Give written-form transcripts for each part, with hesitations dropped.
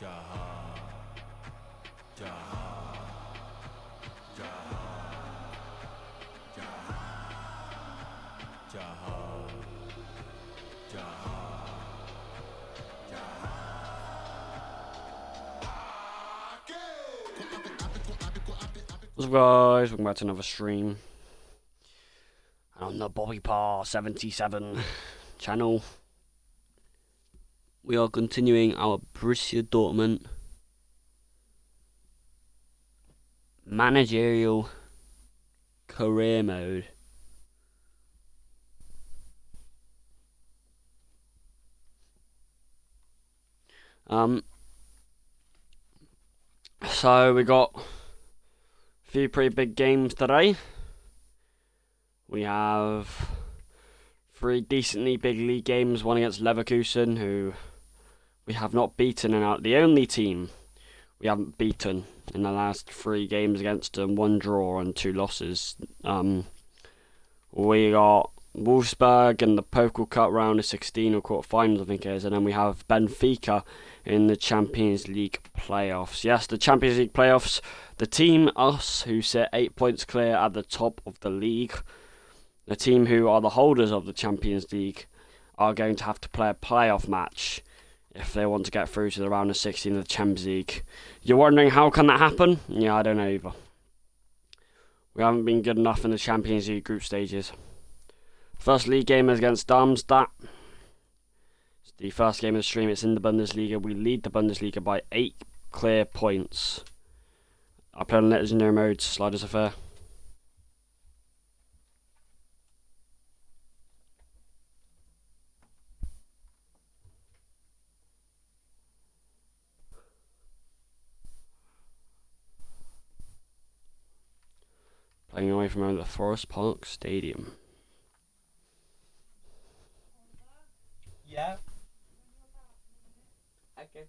What's up, guys? Welcome back to another stream on the PT22 channel. We are continuing our Borussia Dortmund managerial career mode. So we got a few pretty big games today. We have 3 decently big league games, one against Leverkusen, who we have not beaten, and are the only team we haven't beaten in the last 3 games against them, 1 draw and 2 losses. We got Wolfsburg in the Pokal Cup round of 16 or quarterfinals, I think it is, and then we have Benfica in the Champions League playoffs. Yes, the Champions League playoffs, the team, us, who sit 8 points clear at the top of the league, the team who are the holders of the Champions League, are going to have to play a playoff match if they want to get through to the round of 16 of the Champions League. You're wondering how can that happen? Yeah, I don't know either. We haven't been good enough in the Champions League group stages. First league game is against Darmstadt. It's the first game of the stream. It's in the Bundesliga. We lead the Bundesliga by 8 clear points. I play on legendary mode, Sliders Affair. Playing away from the Forest Park Stadium. Yeah. Okay.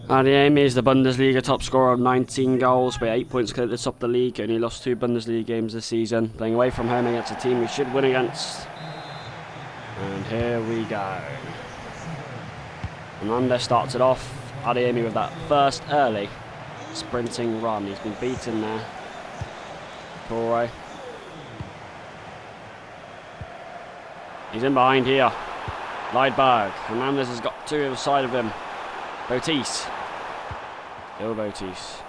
Adeyemi is the Bundesliga top scorer of 19 goals, with 8 points clear at the top of the league. Only lost 2 Bundesliga games this season, playing away from home against a team we should win against. And here we go. Hernandez starts it off. Adeyemi with that first early sprinting run. He's been beaten there. Torre. He's in behind here. Liedberg. Hernandez has got 2 either side of him. Botis. Still Botis.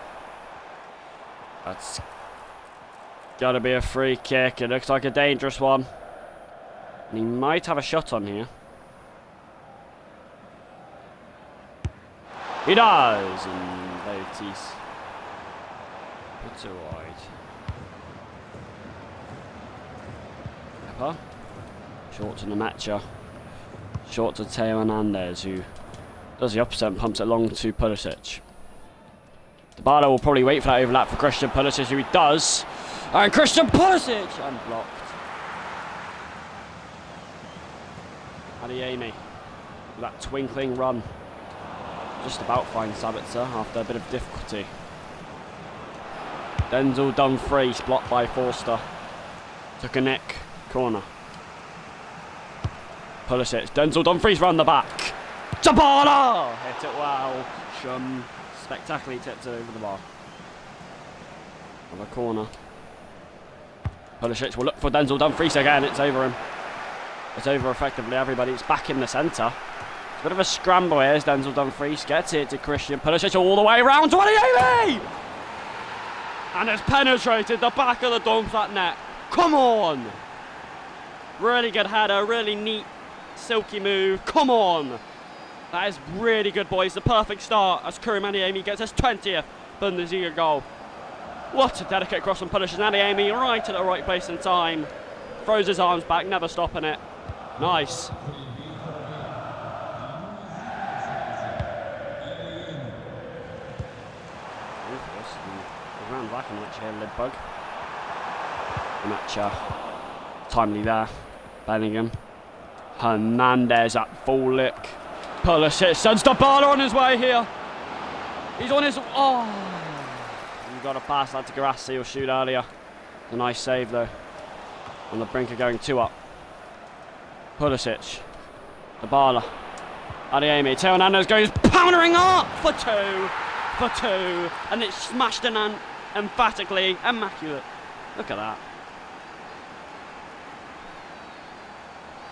That's got to be a free kick. It looks like a dangerous one. And he might have a shot on here. He does! And Botis puts it wide. Pepper. Short to Nemacha. Short to Teo Hernandez, who does the opposite and pumps it long to Pulisic. Dybala will probably wait for that overlap for Christian Pulisic, who he does. And Christian Pulisic! Unblocked. Adeyemi with that twinkling run. Just about finds Sabitzer after a bit of difficulty. Denzel Dumfries blocked by Forster. Took a nick. Corner. Pulisic. Denzel Dumfries round the back. Dybala! Hit it well. Shum spectacularly tipped it over the bar. On the corner. Pulisic will look for Denzel Dumfries again. It's over him. It's over effectively everybody. It's back in the centre. It's a bit of a scramble here as Denzel Dumfries gets it to Christian Pulisic all the way around to Adeyemi! And it's penetrated the back of the Darmstadt net. Come on! Really good header, really neat, silky move. Come on! That is really good, boys. The perfect start as Karim Adeyemi gets his 20th Bundesliga goal. What a delicate cross from Pulisic, and Adeyemi right at the right place in time. Throws his arms back, never stopping it. Nice. Round back and match here, Lidbug. Match timely there. Bellingham. Hernandez at full lick. Pulisic sends Dybala on his way here. He's on his. Oh! You got to pass that to Garassi. He'll shoot earlier. A nice save though. On the brink of going 2 up. Pulisic. Dybala. Adeyemi. Teo Hernandez goes powdering up for 2. For 2. And it's smashed in and emphatically immaculate. Look at that.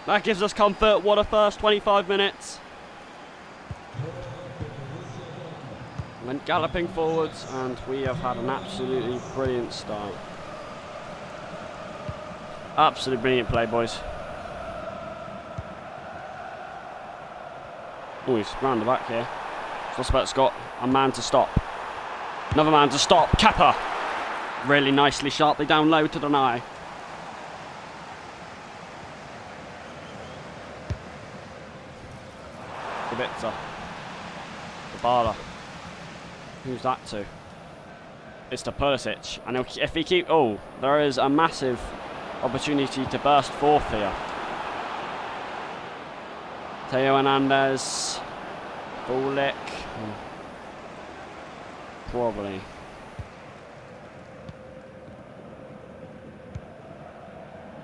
That gives us comfort. What a first 25 minutes. Went galloping forwards and we have had an absolutely brilliant start. Absolutely brilliant play, boys. Oh, he's round the back here. Suspect's got a man to stop. Another man to stop. Kepa. Really nicely, sharply down low to deny. Kubica. Dybala. Who's that to? It's to Pulisic. And if he keep... Oh, there is a massive opportunity to burst forth here. Teo Hernandez. Full lick. Probably.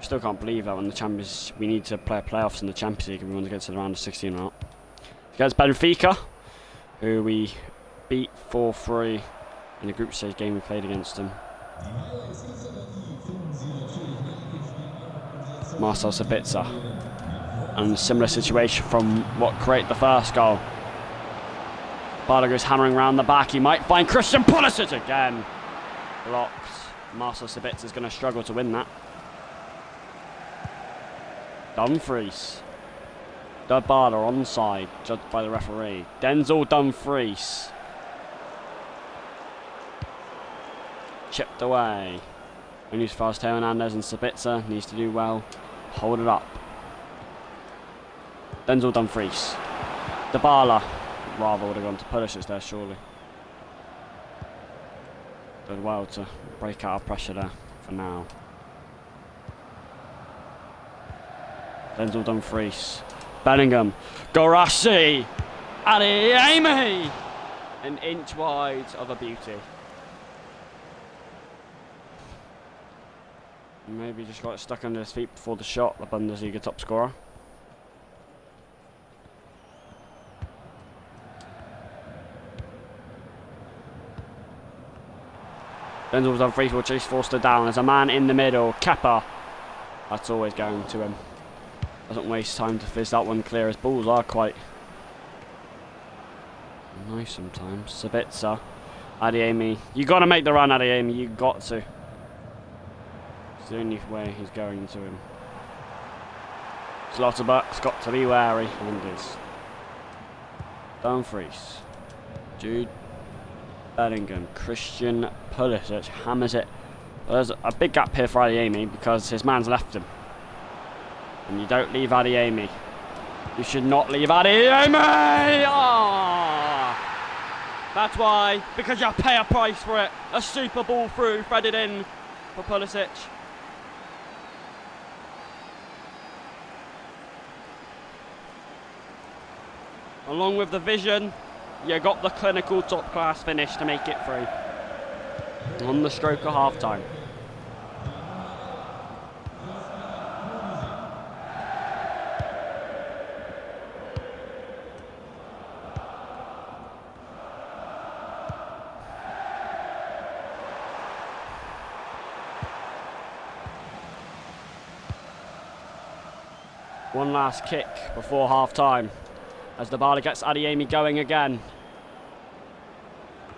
Still can't believe that when the Champions... We need to play playoffs in the Champions League if we want to get to the round of 16 or not. Against Benfica, who we beat 4-3 in the group stage game we played against them. Marcel Sabitzer. And a similar situation from what created the first goal. Bala goes hammering around the back. He might find Christian Pulisic again. Blocked. Marcel Sabitzer is going to struggle to win that. Dumfries. Dybala onside, judged by the referee. Denzel Dumfries. Chipped away. Only as far as Teo Hernandez and Sabitzer needs to do well. Hold it up. Denzel Dumfries. Dybala. Rather would have gone to Pulisic there, surely. Did well to break out of pressure there for now. Denzel Dumfries. Bellingham. Garassi. Adeyemi. An inch wide of a beauty. Maybe just got stuck under his feet before the shot, the Bundesliga top scorer. Denzel Dumfries will chase Forster down. There's a man in the middle. Kepa. That's always going to him. Doesn't waste time to fizz that one clear. His balls are quite nice sometimes. Sabitzer. Adeyemi. You got to make the run, Adeyemi. You got to. It's the only way he's going to him. Slotterbuck's got to be wary, and is. Dumfries. Jude Bellingham. Christian Pulisic hammers it. There's a big gap here for Adeyemi because his man's left him. And you don't leave Adeyemi. You should not leave Adeyemi! Oh! That's why, because you pay a price for it. A super ball through, threaded in for Pulisic. Along with the vision, you got the clinical top class finish to make it through. On the stroke of half time. One last kick before half time. As Dybala gets Adeyemi going again.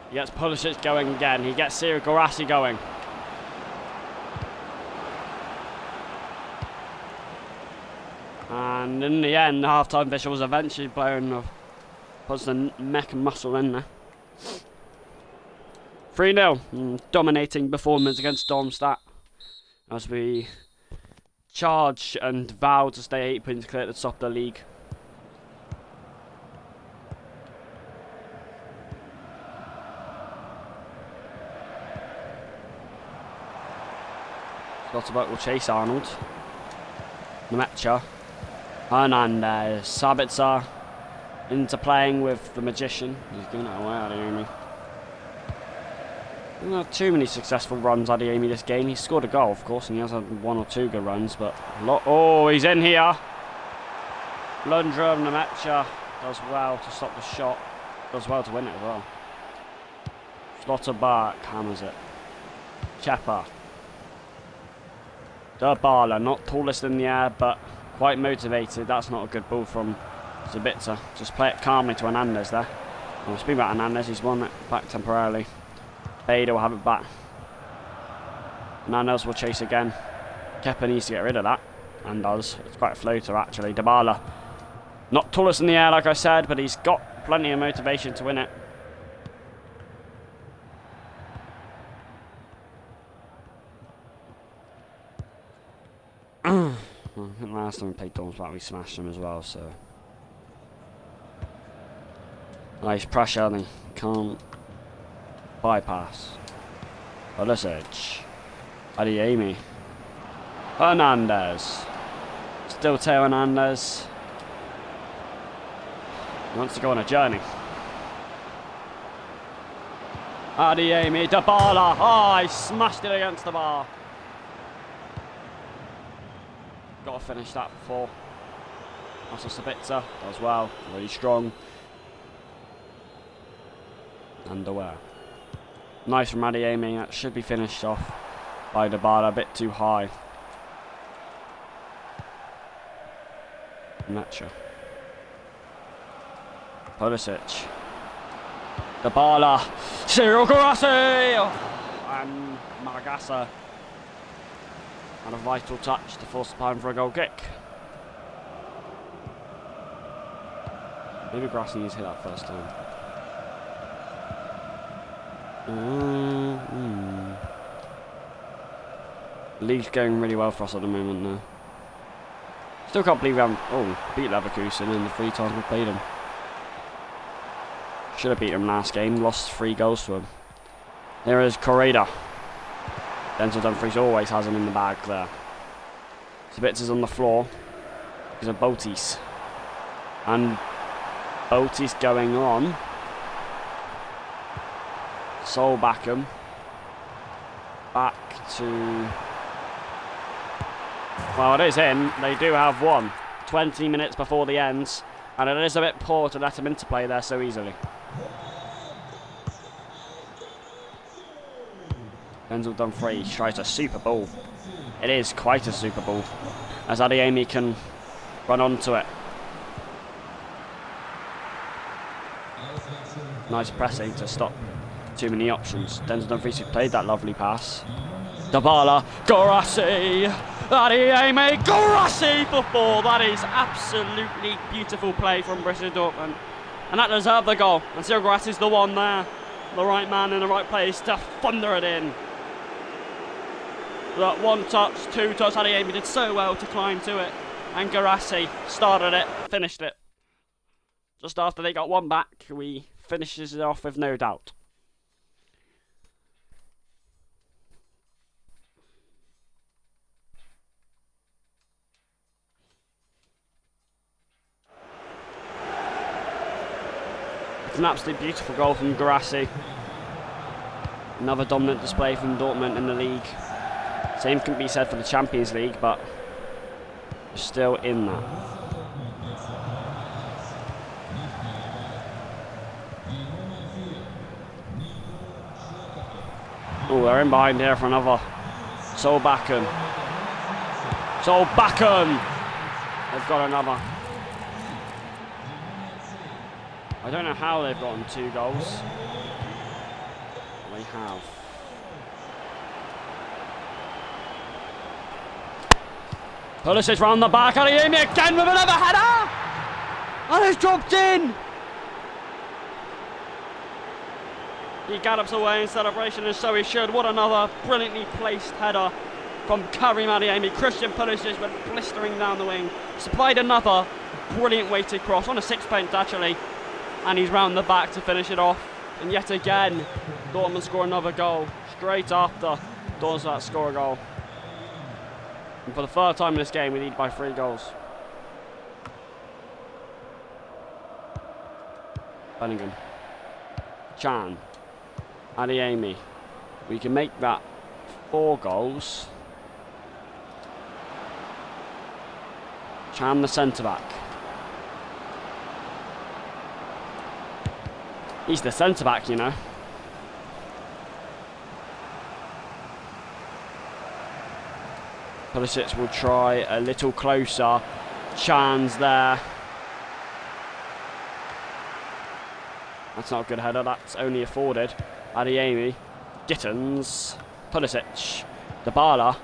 He gets Pulisic going again. He gets Sergio Guirassy going. And in the end, the half-time whistle was eventually blown. Puts the neck and muscle in there. 3-0. Dominating performance against Darmstadt. As we charge and vow to stay 8 points clear at the top of the league. Slotterbuck will chase Arnold. Nemecha. Hernandez. Sabitzer into playing with the magician. He's giving it away, Adeyemi. Not too many successful runs, Adeyemi, this game. He's scored a goal, of course, and he has had 1 or 2 good runs, but a lot. Oh, he's in here. Blunder of Nemecha does well to stop the shot. Does well to win it as well. Slotterbuck hammers it. Kepa. Dybala, not tallest in the air, but quite motivated. That's not a good ball from Sabitzer. Just play it calmly to Hernandez there. Well, speaking about Hernandez, he's won it back temporarily. Bader will have it back. Hernandez will chase again. Kepa needs to get rid of that, and does. It's quite a floater actually. Dybala, not tallest in the air like I said, but he's got plenty of motivation to win it. I think last time we played Darmstadt we smashed them as well, so nice pressure and they can't bypass. Pulisic. Adeyemi. Hernandez. Still Teo Hernandez. He wants to go on a journey. Adeyemi. Dybala. Oh, he smashed it against the bar. Got to finish that before. Also Sabitzer as well, really strong. And aware. Nice from Adeyemi, that should be finished off by Dybala, a bit too high. Nemecha. Pulisic. Dybala. Sergio Guirassy! And Maragassa. And a vital touch to force the time for a goal kick. Maybe Guirassy needs to hit that first time. League's going really well for us at the moment now. Still can't believe we haven't beat Leverkusen in the 3 times we played them. Should have beat them last game, lost 3 goals to them. There is Correa. Denzel Dumfries always has him in the bag there. Sabitzer's on the floor. Because of Botis. And Botis going on. Solbakken. Back to... Well, it is in. They do have one. 20 minutes before the ends. And it is a bit poor to let him into play there so easily. Denzel Dumfries tries a super ball. It is quite a super ball. As Adeyemi can run onto it. Nice pressing to stop too many options. Denzel Dumfries who played that lovely pass. Dybala, Guirassy, Adeyemi, Guirassy for 4. That is absolutely beautiful play from Borussia Dortmund. And that deserved the goal. And Cyril Guirassy's the one there. The right man in the right place to thunder it in. That one touch, two touch, Adeyemi did so well to climb to it. And Guirassy started it, finished it. Just after they got one back, we finishes it off with no doubt. It's an absolutely beautiful goal from Guirassy. Another dominant display from Dortmund in the league. Same can be said for the Champions League, but still in that. Oh, they're in behind here for another. Solbakken. They've got another. I don't know how they've gotten 2 goals. They have. Pulisic round the back. Adeyemi again with another header! And it's dropped in! He gallops away in celebration, and so he should. What another brilliantly placed header from Karim Adeyemi. Christian Pulisic went blistering down the wing. Supplied another brilliant weighted cross on a sixpence actually. And he's round the back to finish it off. And yet again, Dortmund score another goal. Straight after Dortmund score a goal. And for the 3rd time in this game, we lead by 3 goals. Bellingham. Can. Adeyemi. We can make that 4 goals. Can, the centre-back. He's the centre-back, you know. Pulisic will try a little closer. Chan's there. That's not a good header, that's only afforded. Adeyemi. Gittins. Pulisic. Dybala.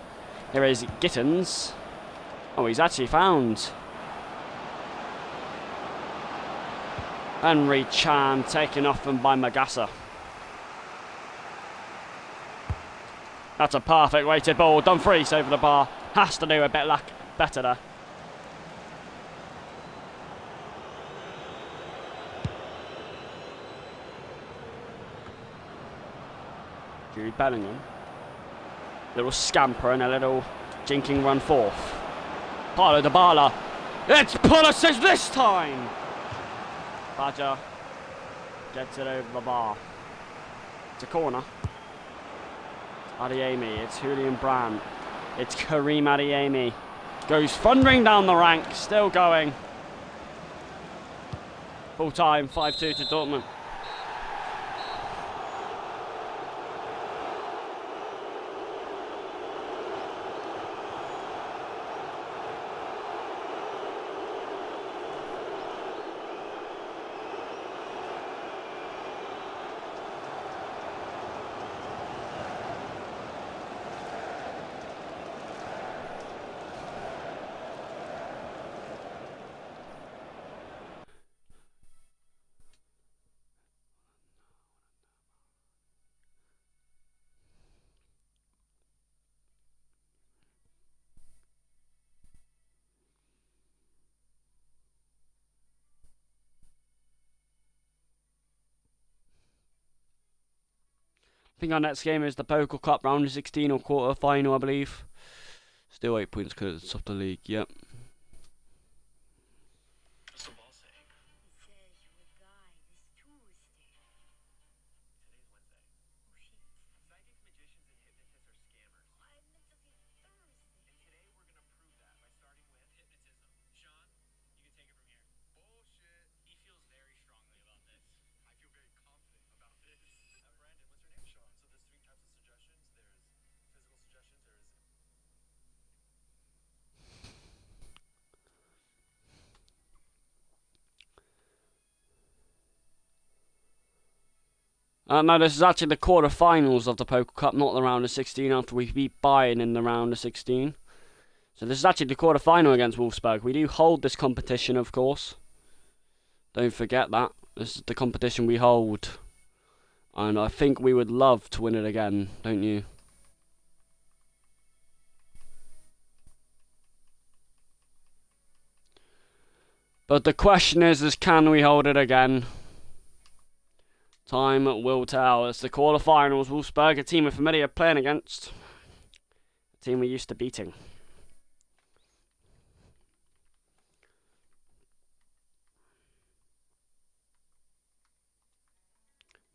Here is Gittins. Oh, he's actually found Henry Can, taken off him by Magassa. That's a perfect weighted ball. Dumfries over the bar. Has to do a bit better there. Jude Bellingham. Little scamper and a little jinking run forth. Paulo Dybala. It's Pulisic this time! Badger gets it over the bar. It's a corner. Adeyemi, it's Julian Brandt. It's Karim Adeyemi. Goes thundering down the rank, still going. Full time, 5-2 to Dortmund. I think our next game is the Pokal Cup round of 16 or quarter final, I believe. Still 8 points because it's off the league, yep. No, this is actually the quarter-finals of the Pokal Cup, not the round of 16, after we beat Bayern in the round of 16. So this is actually the quarter-final against Wolfsburg. We do hold this competition, of course. Don't forget that. This is the competition we hold. And I think we would love to win it again, don't you? But the question is can we hold it again? Time will tell. It's the quarterfinals. Wolfsburg, a team we're familiar playing against. A team we're used to beating.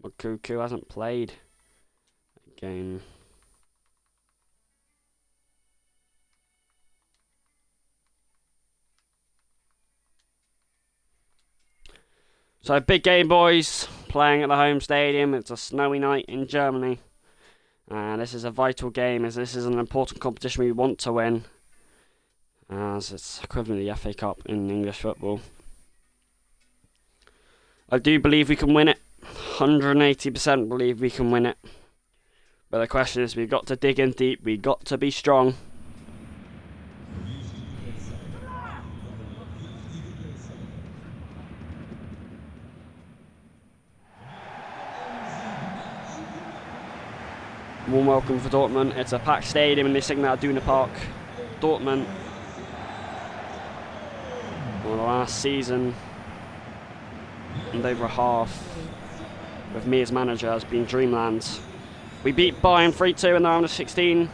Makuku hasn't played a game. So big game, boys. Playing at the home stadium. It's a snowy night in Germany. And this is a vital game, as this is an important competition we want to win. As it's equivalent to the FA Cup in English football. I do believe we can win it. 180% believe we can win it. But the question is, we've got to dig in deep. We've got to be strong. Warm welcome for Dortmund. It's a packed stadium in the Signal Iduna Park. Dortmund, well, the last season and over half with me as manager has been dreamland. We beat Bayern 3-2 in the round of 16.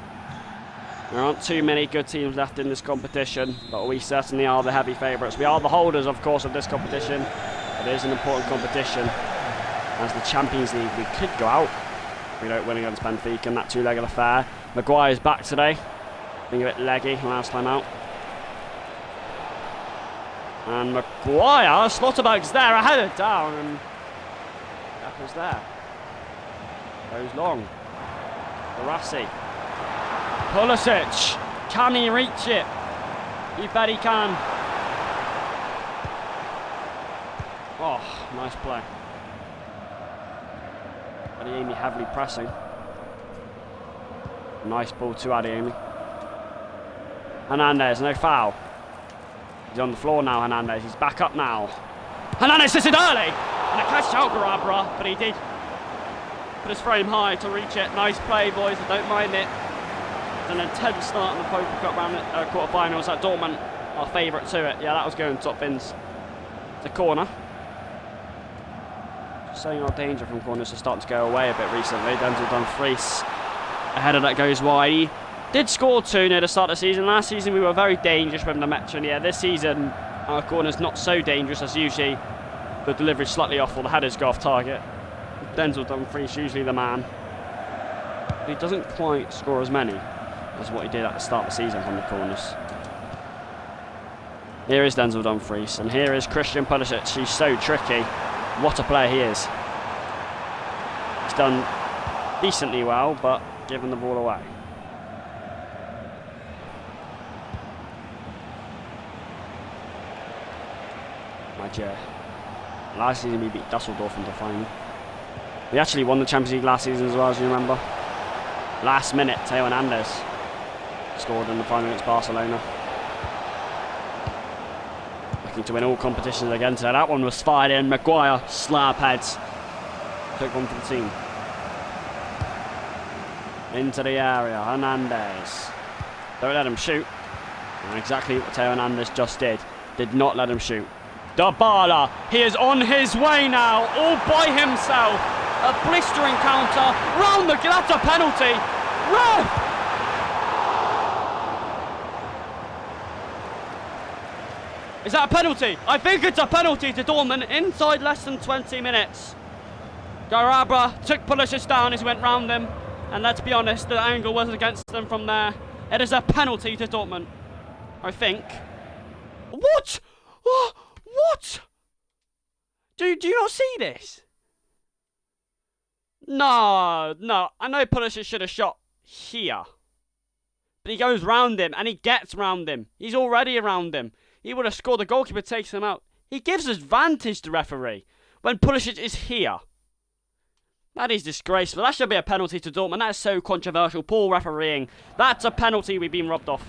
There aren't too many good teams left in this competition, but we certainly are the heavy favourites. We are the holders, of course, of this competition. It is an important competition. As the Champions League, we could go out if we don't win against Benfica in that two-legged affair. Maguire's back today, being a bit leggy last time out. And Maguire, Slotterberg's there, a header down, and that was there. Goes long. Barassi. Pulisic, can he reach it? You bet he can. Oh, nice play. Adeyemi heavily pressing. Nice ball to Adeyemi. Hernandez, no foul. He's on the floor now, Hernandez. He's back up now. Hernandez hits it early! And a catch out Garabra, but he did put his frame high to reach it. Nice play, boys. I don't mind it. It's an intense start in the Poker Cup round quarterfinals at Dortmund. Our favourite to it. Yeah, that was going top bins. It's a corner. Just saying our danger from corners is starting to go away a bit recently. Denzel Dumfries, a header that goes wide. He did score 2 near the start of the season. Last season we were very dangerous with the Metro. And yeah, this season our corner's not so dangerous as usually. The delivery's slightly off or the headers go off target. Denzel Dumfries usually the man. He doesn't quite score as many as what he did at the start of the season from the corners. Here is Denzel Dumfries, and here is Christian Pulisic. He's so tricky. What a player he is. He's done decently well, but given the ball away. Nigeria. Last season we beat Dusseldorf in the final. We actually won the Champions League last season as well, as you remember. Last minute, Theo Hernandez scored in the final against Barcelona. Looking to win all competitions again today. That one was fired in. Maguire, slab heads. Took one for the team. Into the area, Hernandez. Don't let him shoot. And exactly what Theo Hernandez just did. Did not let him shoot. Dybala, he is on his way now, all by himself. A blistering counter, round the, that's a penalty. Ref! Is that a penalty? I think it's a penalty to Dortmund inside less than 20 minutes. Garabra took Pulisic down as he went round them. And let's be honest, the angle was against them from there. It is a penalty to Dortmund, I think. What? Oh, what? Do you not see this? No. I know Pulisic should have shot here. But he goes round him and he gets round him. He's already around him. He would have scored. The goalkeeper takes him out. He gives advantage to referee when Pulisic is here. That is disgraceful. That should be a penalty to Dortmund. That is so controversial. Poor refereeing. That's a penalty. We've been robbed off.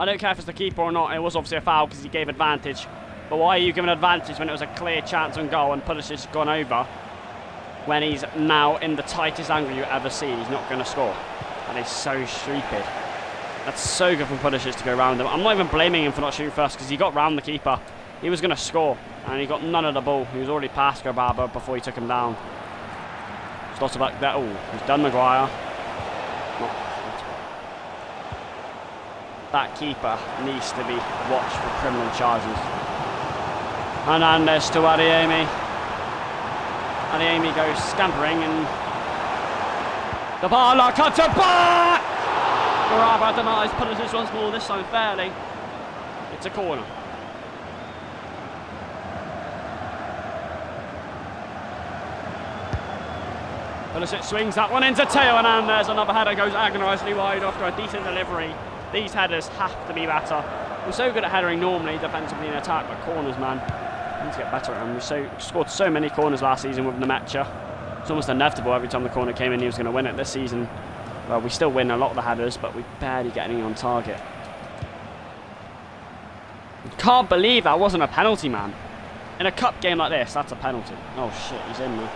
I don't care if it's the keeper or not. It was obviously a foul because he gave advantage. But why are you giving advantage when it was a clear chance on goal and Pulisic's gone over? When he's now in the tightest angle you ever see, he's not going to score. That is so stupid. That's so good from Pulisic to go round him. I'm not even blaming him for not shooting first because he got round the keeper. He was going to score and he got none of the ball. He was already past Gababa before he took him down. Slotterback there. Oh, he's done Maguire. That keeper needs to be watched for criminal charges. Hernandez to Adeyemi. Adeyemi goes scampering and Dybala cuts it back! Garaba denies Pulisic once more, this time fairly. It's a corner. Pulisic swings that one into Teo Hernandez. Another header goes agonisingly wide after a decent delivery. These headers have to be better. We're so good at headering normally, defensively in attack, but corners, man, we need to get better at them. We scored so many corners last season with Nemecha. It's almost inevitable every time the corner came in he was going to win it. This season, well, we still win a lot of the headers, but we barely get any on target. Can't believe that wasn't a penalty, man. In a cup game like this, that's a penalty. Oh shit, he's in there.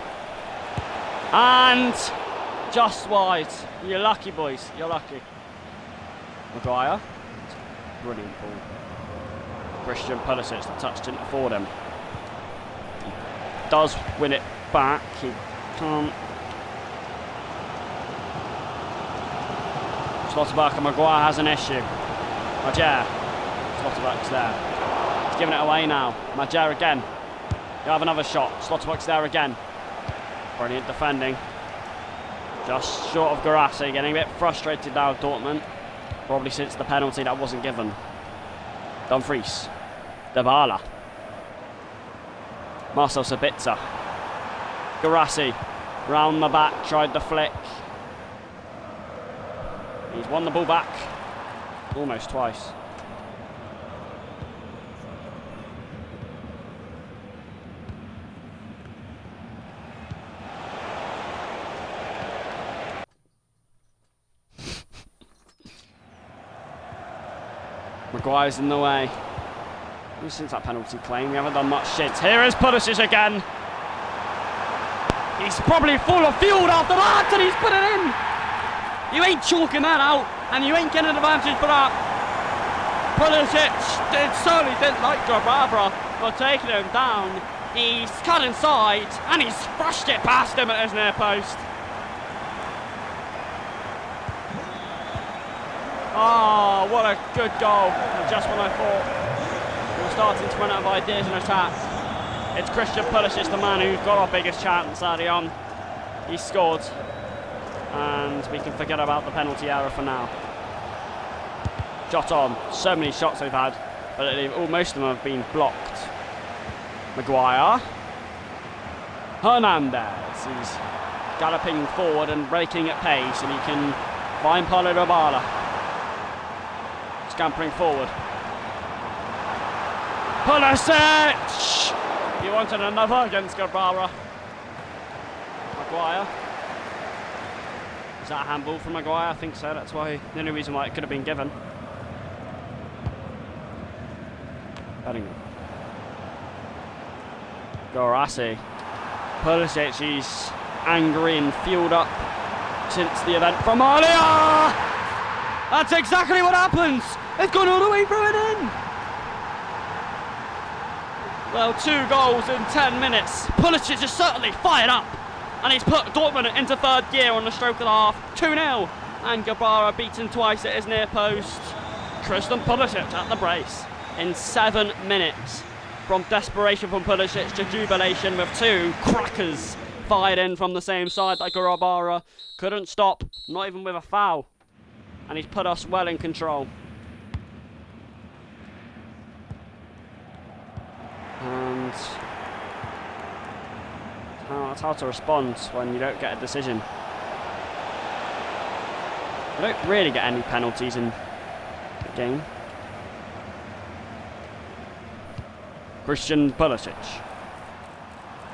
And just wide. You're lucky, boys. You're lucky. Maguire. Brilliant ball. Christian Pulisic, the touch didn't afford him. He does win it back. He can't. Slotterback and Maguire has an issue. Majer. Slotterback's there. He's giving it away now. Majer again. You have another shot. Slotterback's there again. Brilliant defending. Just short of Garassi, getting a bit frustrated now at Dortmund. Probably since the penalty that wasn't given. Dumfries. Dybala. Marcel Sabitzer. Garassi. Round the back, tried the flick. He's won the ball back. Almost twice. Maguire's in the way. Since that penalty claim, we haven't done much shit. Here is Pulisic again. He's probably full of fuel after that, and he's put it in. You ain't chalking that out, and you ain't getting an advantage for that. Pulisic certainly didn't like Gababa for taking him down. He's cut inside, and he's thrashed it past him at his near post. Oh, what a good goal. And just when I thought we were starting to run out of ideas in attack, it's Christian Pulisic, the man who's got our biggest chance early on. He scored. And we can forget about the penalty error for now. Shot on. So many shots they've had, but most of them have been blocked. Maguire. Hernandez. He's galloping forward and braking at pace, and he can find Paulo Dybala. Scampering forward. Pulisic! He wanted another against Gabara. Maguire. Is that a handball from Maguire? I think so. That's why the only reason why it could have been given. Bellingham. Garassi. Pulisic, he's angry and fueled up since the event from earlier. That's exactly what happens. It's gone all the way through and in. Well, 2 goals in 10 minutes. Pulisic is certainly fired up. And he's put Dortmund into third gear on the stroke of the half. 2-0. And Gabara beaten twice at his near post. Christian Pulisic at the brace in 7 minutes. From desperation from Pulisic to jubilation with 2 crackers fired in from the same side that Gabara couldn't stop, not even with a foul. And he's put us well in control. And it's hard to respond when you don't get a decision. We don't really get any penalties in the game. Christian Pulisic.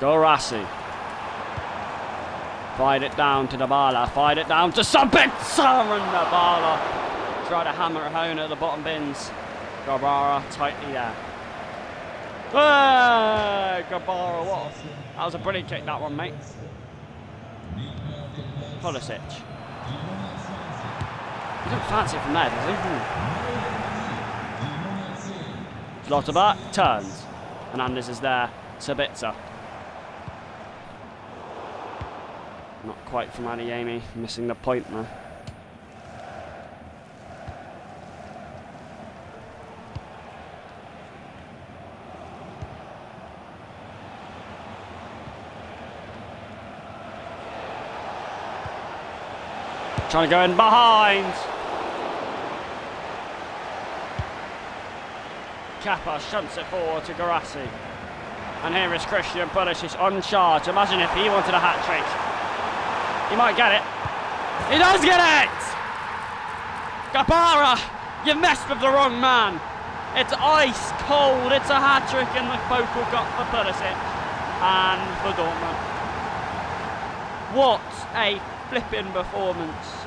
Garassi. Fired it down to Dybala. Fired it down to Sabitzer, and Dybala tried to hammer it home at the bottom bins. Gabara tightly there. Hey, Gabara, what? That was a brilliant kick, that one, mate. Pulisic. He don't fancy it from there, does he? Zlotterback turns. Hernandez is there. Sabitzer. Not quite from Adeyemi, missing the point there. Trying to go in behind. Kappa shunts it forward to Garassi. And here is Christian Pulisic on charge. Imagine if he wanted a hat-trick. He might get it. He does get it! Gabara, you messed with the wrong man. It's ice cold. It's a hat-trick in the Pokal Cup for Pulisic. And for Dortmund. What a flipping performance.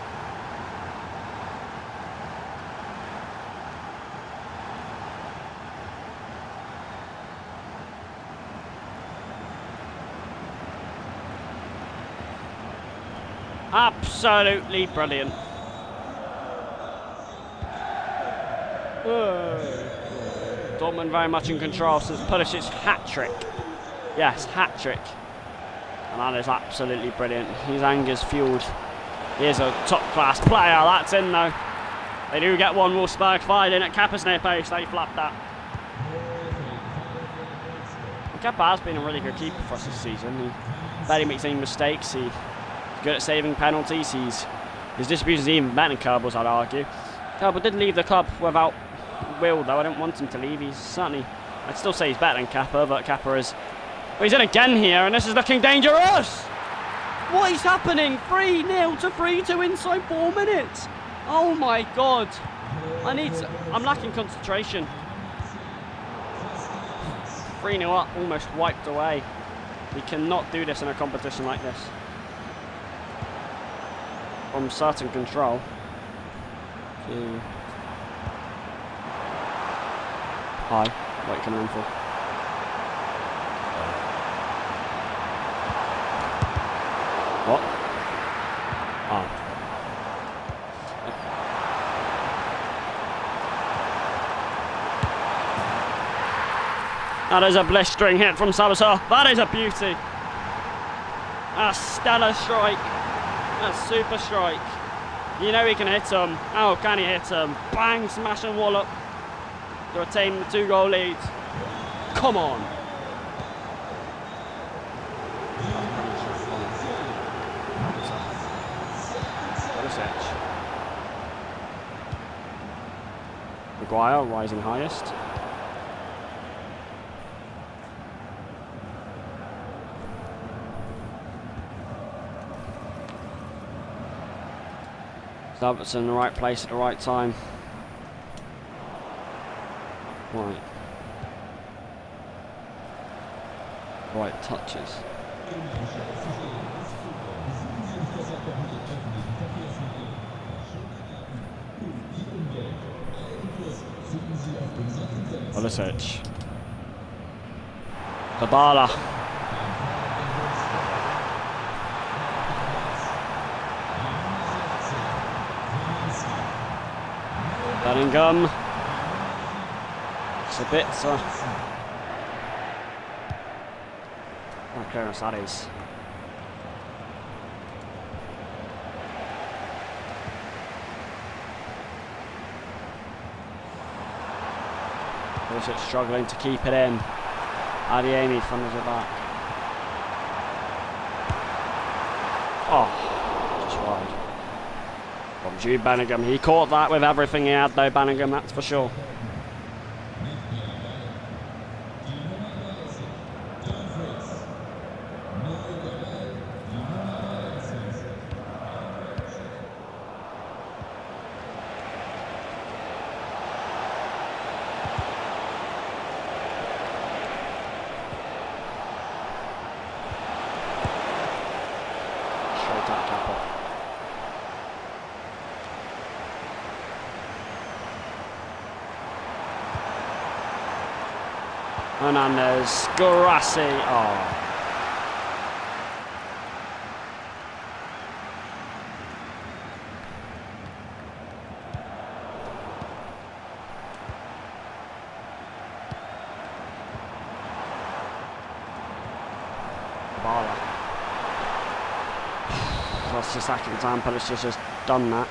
Absolutely brilliant. Dortmund very much in control since Pulisic's hat-trick. Yes, hat-trick. And that is absolutely brilliant. His anger's fueled. He is a top-class player. That's in though. They do get one Wolfsburg fired in at Kappa's near post. They flapped that. Kappa has been a really good keeper for us this season. He barely makes any mistakes. He's good at saving penalties. His distribution is even better than Kerbal's, I'd argue. Kerbal did leave the club without will, though. I didn't want him to leave. He's certainly, I'd still say he's better than Kappa, but Kappa is. But he's in again here, and this is looking dangerous. What is happening? 3-0 to 3-2 inside 4 minutes. Oh my God! I'm lacking concentration. 3-0 up, almost wiped away. We cannot do this in a competition like this. From certain control. High. What are you coming in for? What? Oh. That is a blistering hit from Sabitzer. That is a beauty. A stellar strike. A super strike. You know he can hit him. How can he hit him? Bang, smash and wallop to retain the 2-goal lead. Come on. Maguire rising highest. Davidson in the right place at the right time. Right. Right touches. Pulisic. Kabala. Bellingham. Sabitzer. Oh, clearance that is. Pulisic struggling to keep it in. Adeyemi funnels it back. Oh, just wide. From Jude Bellingham. He caught that with everything he had though, Bellingham, that's for sure. Hernandez, Guarassi. Oh. That's the second time Pulisic's just done that.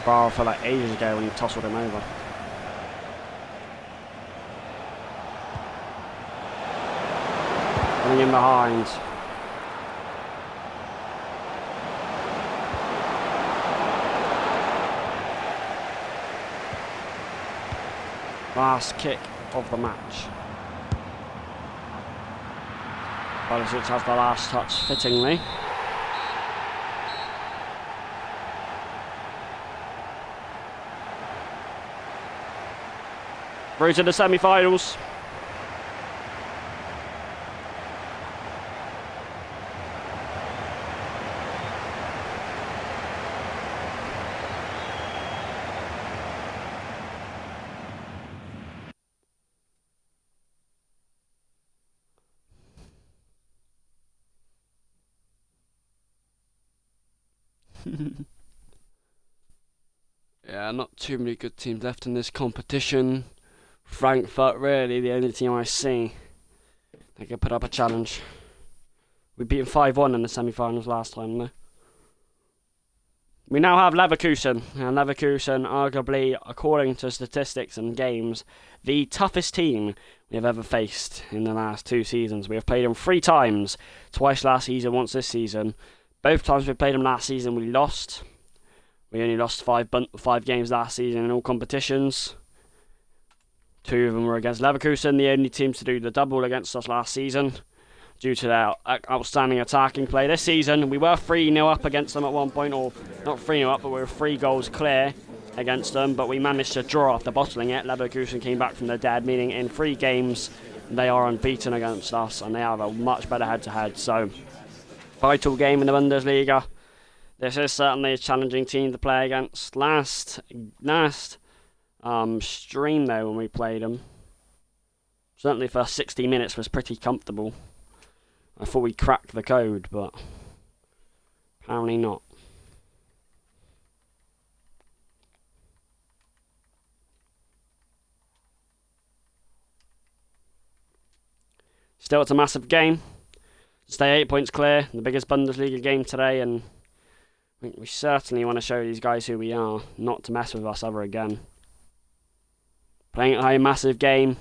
Bar for like ages ago when he tossled him over. Running in behind. Last kick of the match. Pulisic has the last touch fittingly. Through to the semi-finals. Yeah, not too many good teams left in this competition. Frankfurt, really, the only team I see that could put up a challenge. We beat them 5-1 in the semi-finals last time, though. We now have Leverkusen, and Leverkusen, arguably, according to statistics and games, the toughest team we have ever faced in the last 2 seasons. We have played them 3 times, twice last season, once this season. Both times we played them last season, we lost. We only lost 5 games last season in all competitions. 2 of them were against Leverkusen, the only team to do the double against us last season, due to their outstanding attacking play. This season, we were 3-0 up against them at one point, or not 3-0 up, but we were 3 goals clear against them, but we managed to draw after bottling it. Leverkusen came back from the dead, meaning in 3 games, they are unbeaten against us, and they have a much better head-to-head, so vital game in the Bundesliga. This is certainly a challenging team to play against. Last stream though, when we played them, certainly first 60 minutes was pretty comfortable. I thought we cracked the code, but apparently not. Still, it's a massive game. Stay 8 points clear, the biggest Bundesliga game today, and I think we certainly want to show these guys who we are, not to mess with us ever again. Playing at home, massive game.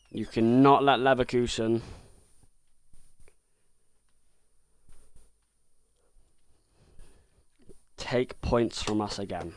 You cannot let Leverkusen take points from us again.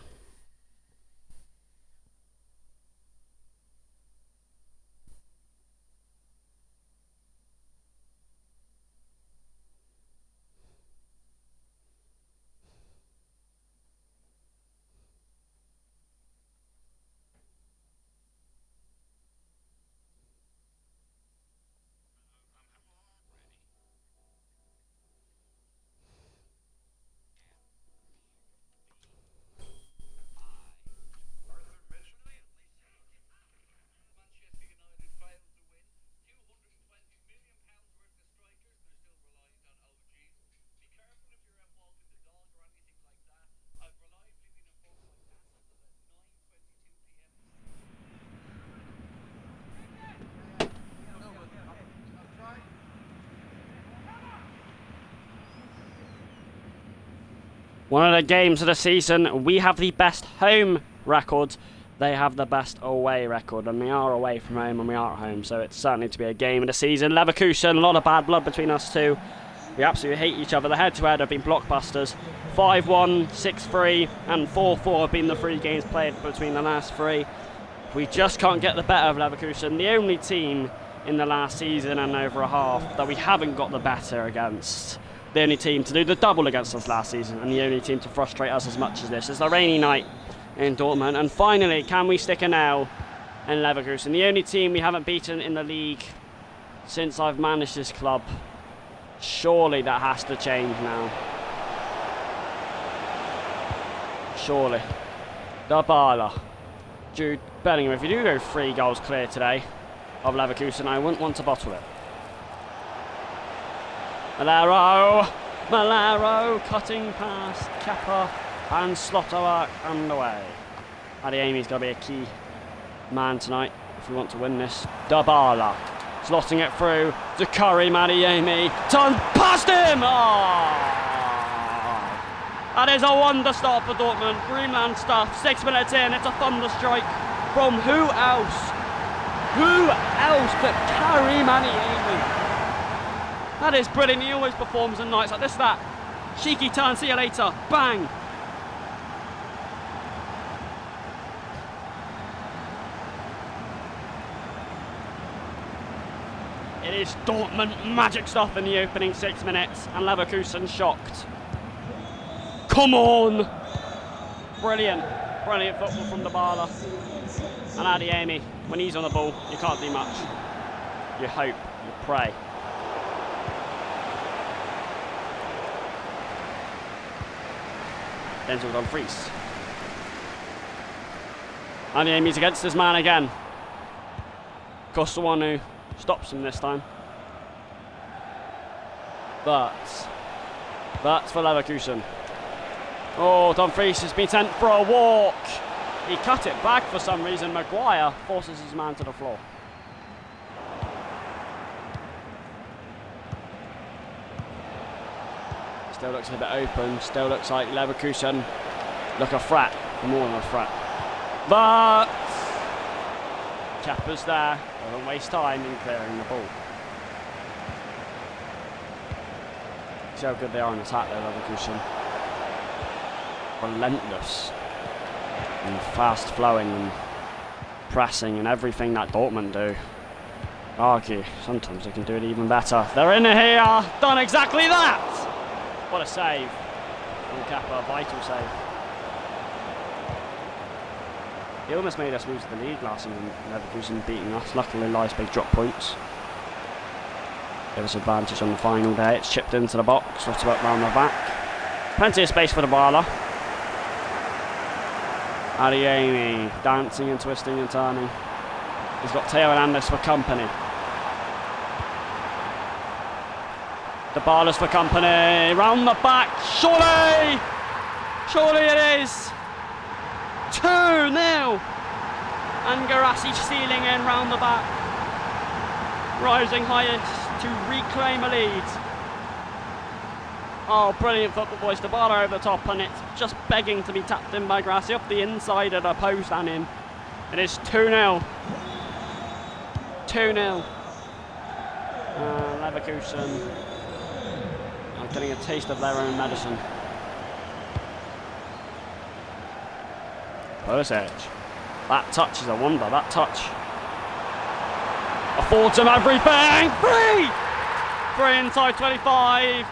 One of the games of the season, we have the best home record. They have the best away record, and we are away from home and we are at home, so it's certainly to be a game of the season. Leverkusen, a lot of bad blood between us two. We absolutely hate each other. The head-to-head have been blockbusters. 5-1, 6-3, and 4-4 have been the 3 games played between the last 3. We just can't get the better of Leverkusen. The only team in the last season and over a half that we haven't got the better against. The only team to do the double against us last season, and the only team to frustrate us as much as this. It's a rainy night in Dortmund, and finally, can we stick a nail in Leverkusen? The only team we haven't beaten in the league since I've managed this club. Surely that has to change now. surely. Dybala. Jude Bellingham. If you do go 3 goals clear today of Leverkusen, I wouldn't want to bottle it. Malero cutting past Kepa and Slotterwork and away. Adeyemi's got to be a key man tonight if we want to win this. Dybala slotting it through to Karim Adeyemi. Turns past him! Oh! That is a wonder start for Dortmund. Greenland stuff. 6 minutes in. It's a thunder strike from who else? Who else but Karim Adeyemi? That is brilliant. He always performs in nights like this. That cheeky turn. See you later. Bang. It is Dortmund magic stuff in the opening 6 minutes, and Leverkusen shocked. Come on! Brilliant football from Dybala. And Adeyemi, when he's on the ball, you can't do much. You hope, you pray. Denzel Dumfries. Adeyemi's against his man again. Costa one who stops him this time. But that's for Leverkusen. Oh, Dumfries has been sent for a walk. He cut it back for some reason. Maguire forces his man to the floor. Still looks a bit open. Still looks like Leverkusen look a threat. More than a threat. But Kepa's there. Doesn't waste time in clearing the ball. See how good they are in attack though, Leverkusen. Relentless and fast flowing and pressing and everything that Dortmund do. Argue, sometimes they can do it even better. They're in here, done exactly that! What a save from Kepa, a vital save. He almost made us lose the lead last season, Leverkusen beating us. Luckily Leipzig dropped points. Give us advantage on the final day. It's chipped into the box, right about round the back. Plenty of space for Dybala. Adeyemi dancing and twisting and turning. He's got Theo Hernandez for company. Dybala's for company. Round the back. Surely! Surely it is! 2-0! And Garassi stealing in round the back. Rising highest to reclaim a lead. Oh, brilliant football, boys. Dybala over the top, and it's just begging to be tapped in by Grassi up the inside of the post and in. It is 2-0. 2-0. Leverkusen are getting a taste of their own medicine. Pulisic. That touch is a wonder, that touch. Affords him everything! Free inside 25.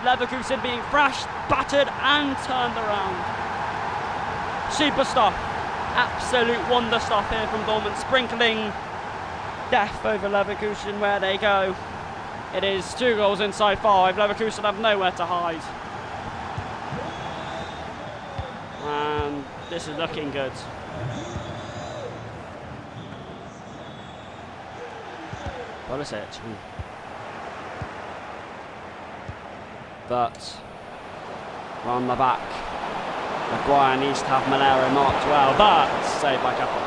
Leverkusen being thrashed, battered and turned around. Super stuff. Absolute wonder stuff here from Dortmund, sprinkling death over Leverkusen where they go. It is 2 goals inside 5. Leverkusen have nowhere to hide. And this is looking good. Pulisic. But on the back, Maguire needs to have Malero marked well, but saved by Kepa.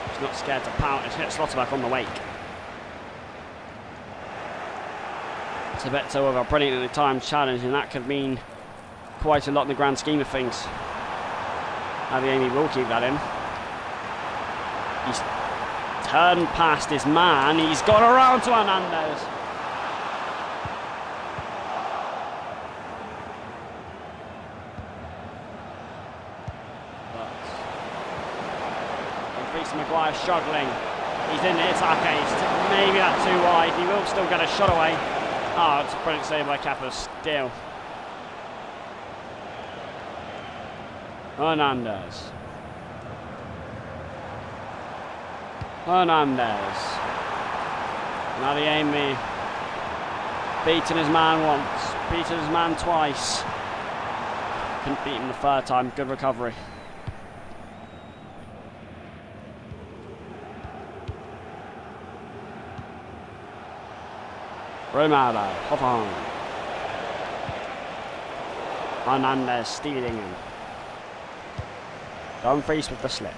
He's not scared to pout. It's hit Slotterback on the wake. It's a bit too of a brilliantly timed challenge, and that could mean quite a lot in the grand scheme of things. Adeyemi will keep that in. He's turned past his man. He's gone around to Hernandez. Maguire struggling. He's in the attack. Maybe that's too wide. He will still get a shot away. Oh, it's a brilliant save by Kepa still. Hernandez. Adeyemi beating his man once, beating his man twice. Couldn't beat him the third time. Good recovery. Ronaldo, hop on. Hernandez stealing him. Dumfries with the slip.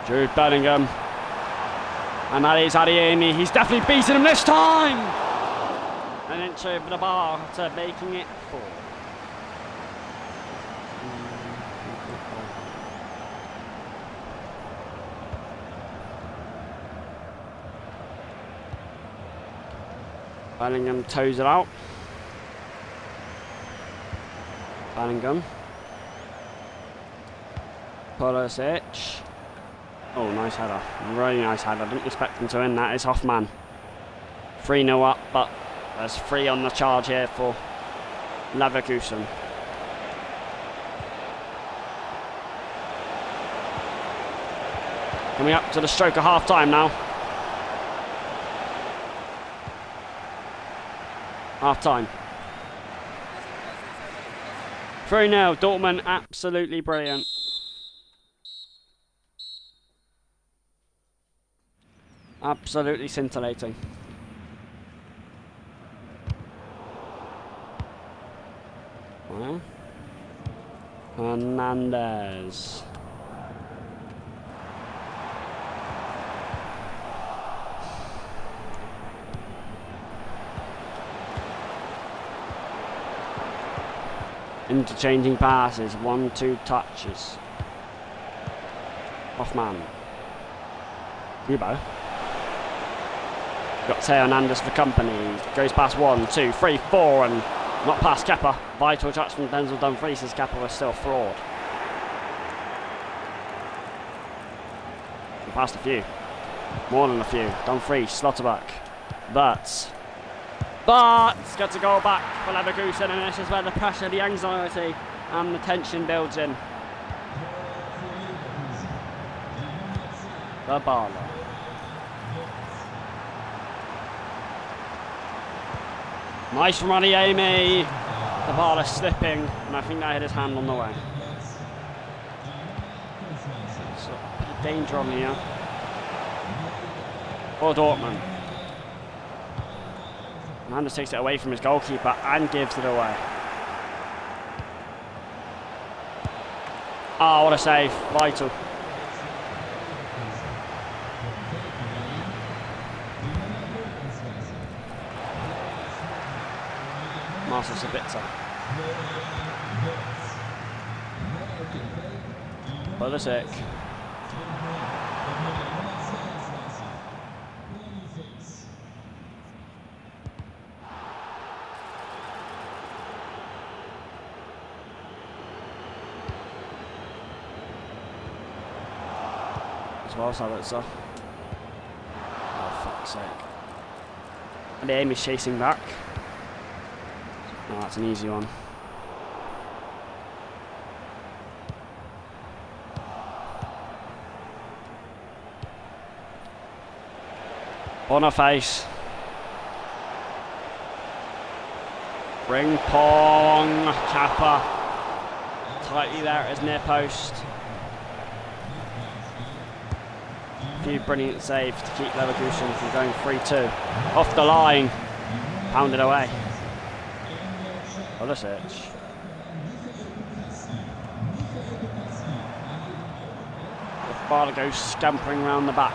Jude Bellingham. And that is Adiemi. He's definitely beaten him this time! An inch over the bar to making it 4. Bellingham toes it out. Bellingham. Pulisic. Oh, nice header. Really nice header. Didn't expect him to win that. It's Hoffman. 3-0 up, but there's 3 on the charge here for Leverkusen. Coming up to the stroke of half time now. Half time. 3-0. Dortmund absolutely brilliant. Absolutely scintillating. Well, Hernandez. Interchanging passes, 1-2 touches. Hoffman. Kubo. Got Teo Hernandez for company. Goes past 1, 2, 3, 4 and not past Kepa. Vital touch from Denzel Dumfries as Kepa was still fraud. He passed a few. More than a few. Dumfries, Slotterback. But gets a goal back for Leverkusen, and this is where the pressure, the anxiety and the tension builds in. The Barlow. Nice from Adiemi. The Barlow slipping, and I think that hit his hand on the way. So, a bit of danger on here for Dortmund. Hernandez takes it away from his goalkeeper and gives it away. Oh, what a save. Vital. Marcel Sabitzer. Pulisic. As well, Sabitzer. Oh, fuck's sake. And the aim is chasing back. Oh, that's an easy one. Boniface. Ring pong. Kappa. Tightly there at his near post. A few brilliant saves to keep Leverkusen from going 3-2. Off the line. Pounded away. Pulisic. Barlow goes scampering round the back.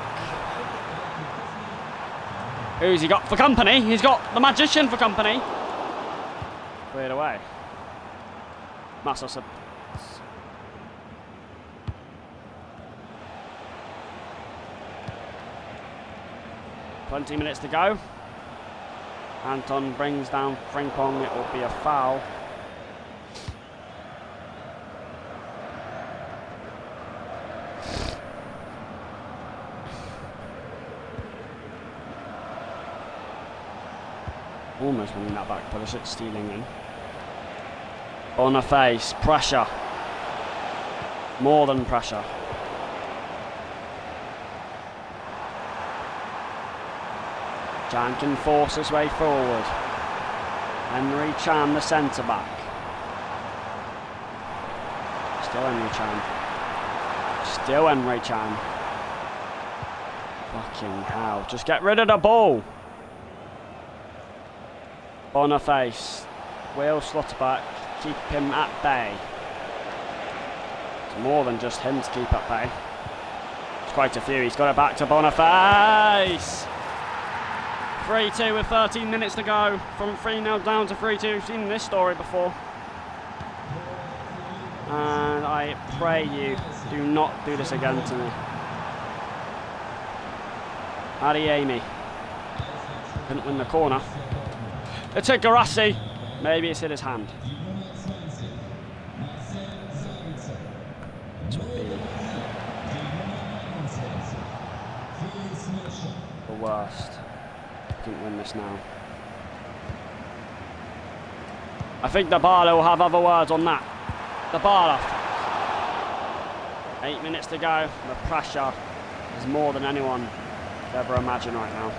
Who's he got for company? He's got the magician for company. Cleared away. Marcel Sabitzer. 20 minutes to go. Anton brings down Frimpong. It will be a foul. Almost winning that back. Pulisic stealing in. Boniface. Pressure. More than pressure. Jan can force his way forward. Henry Chan, the centre back. Still Henry Chan. Still Henry Chan. Fucking hell. Just get rid of the ball. Boniface. Will Slotterback. Keep him at bay. It's more than just him to keep at bay. It's quite a few. He's got it back to Boniface. 3-2 with 13 minutes to go. From 3-0 down to 3-2. We've seen this story before. And I pray you do not do this again to me. Adiemi. Couldn't win the corner. It's a Garassi. Maybe it's in his hand. The worst. Couldn't win this now. I think Dybala will have other words on that. Dybala. 8 minutes to go. The pressure is more than anyone could ever imagine right now.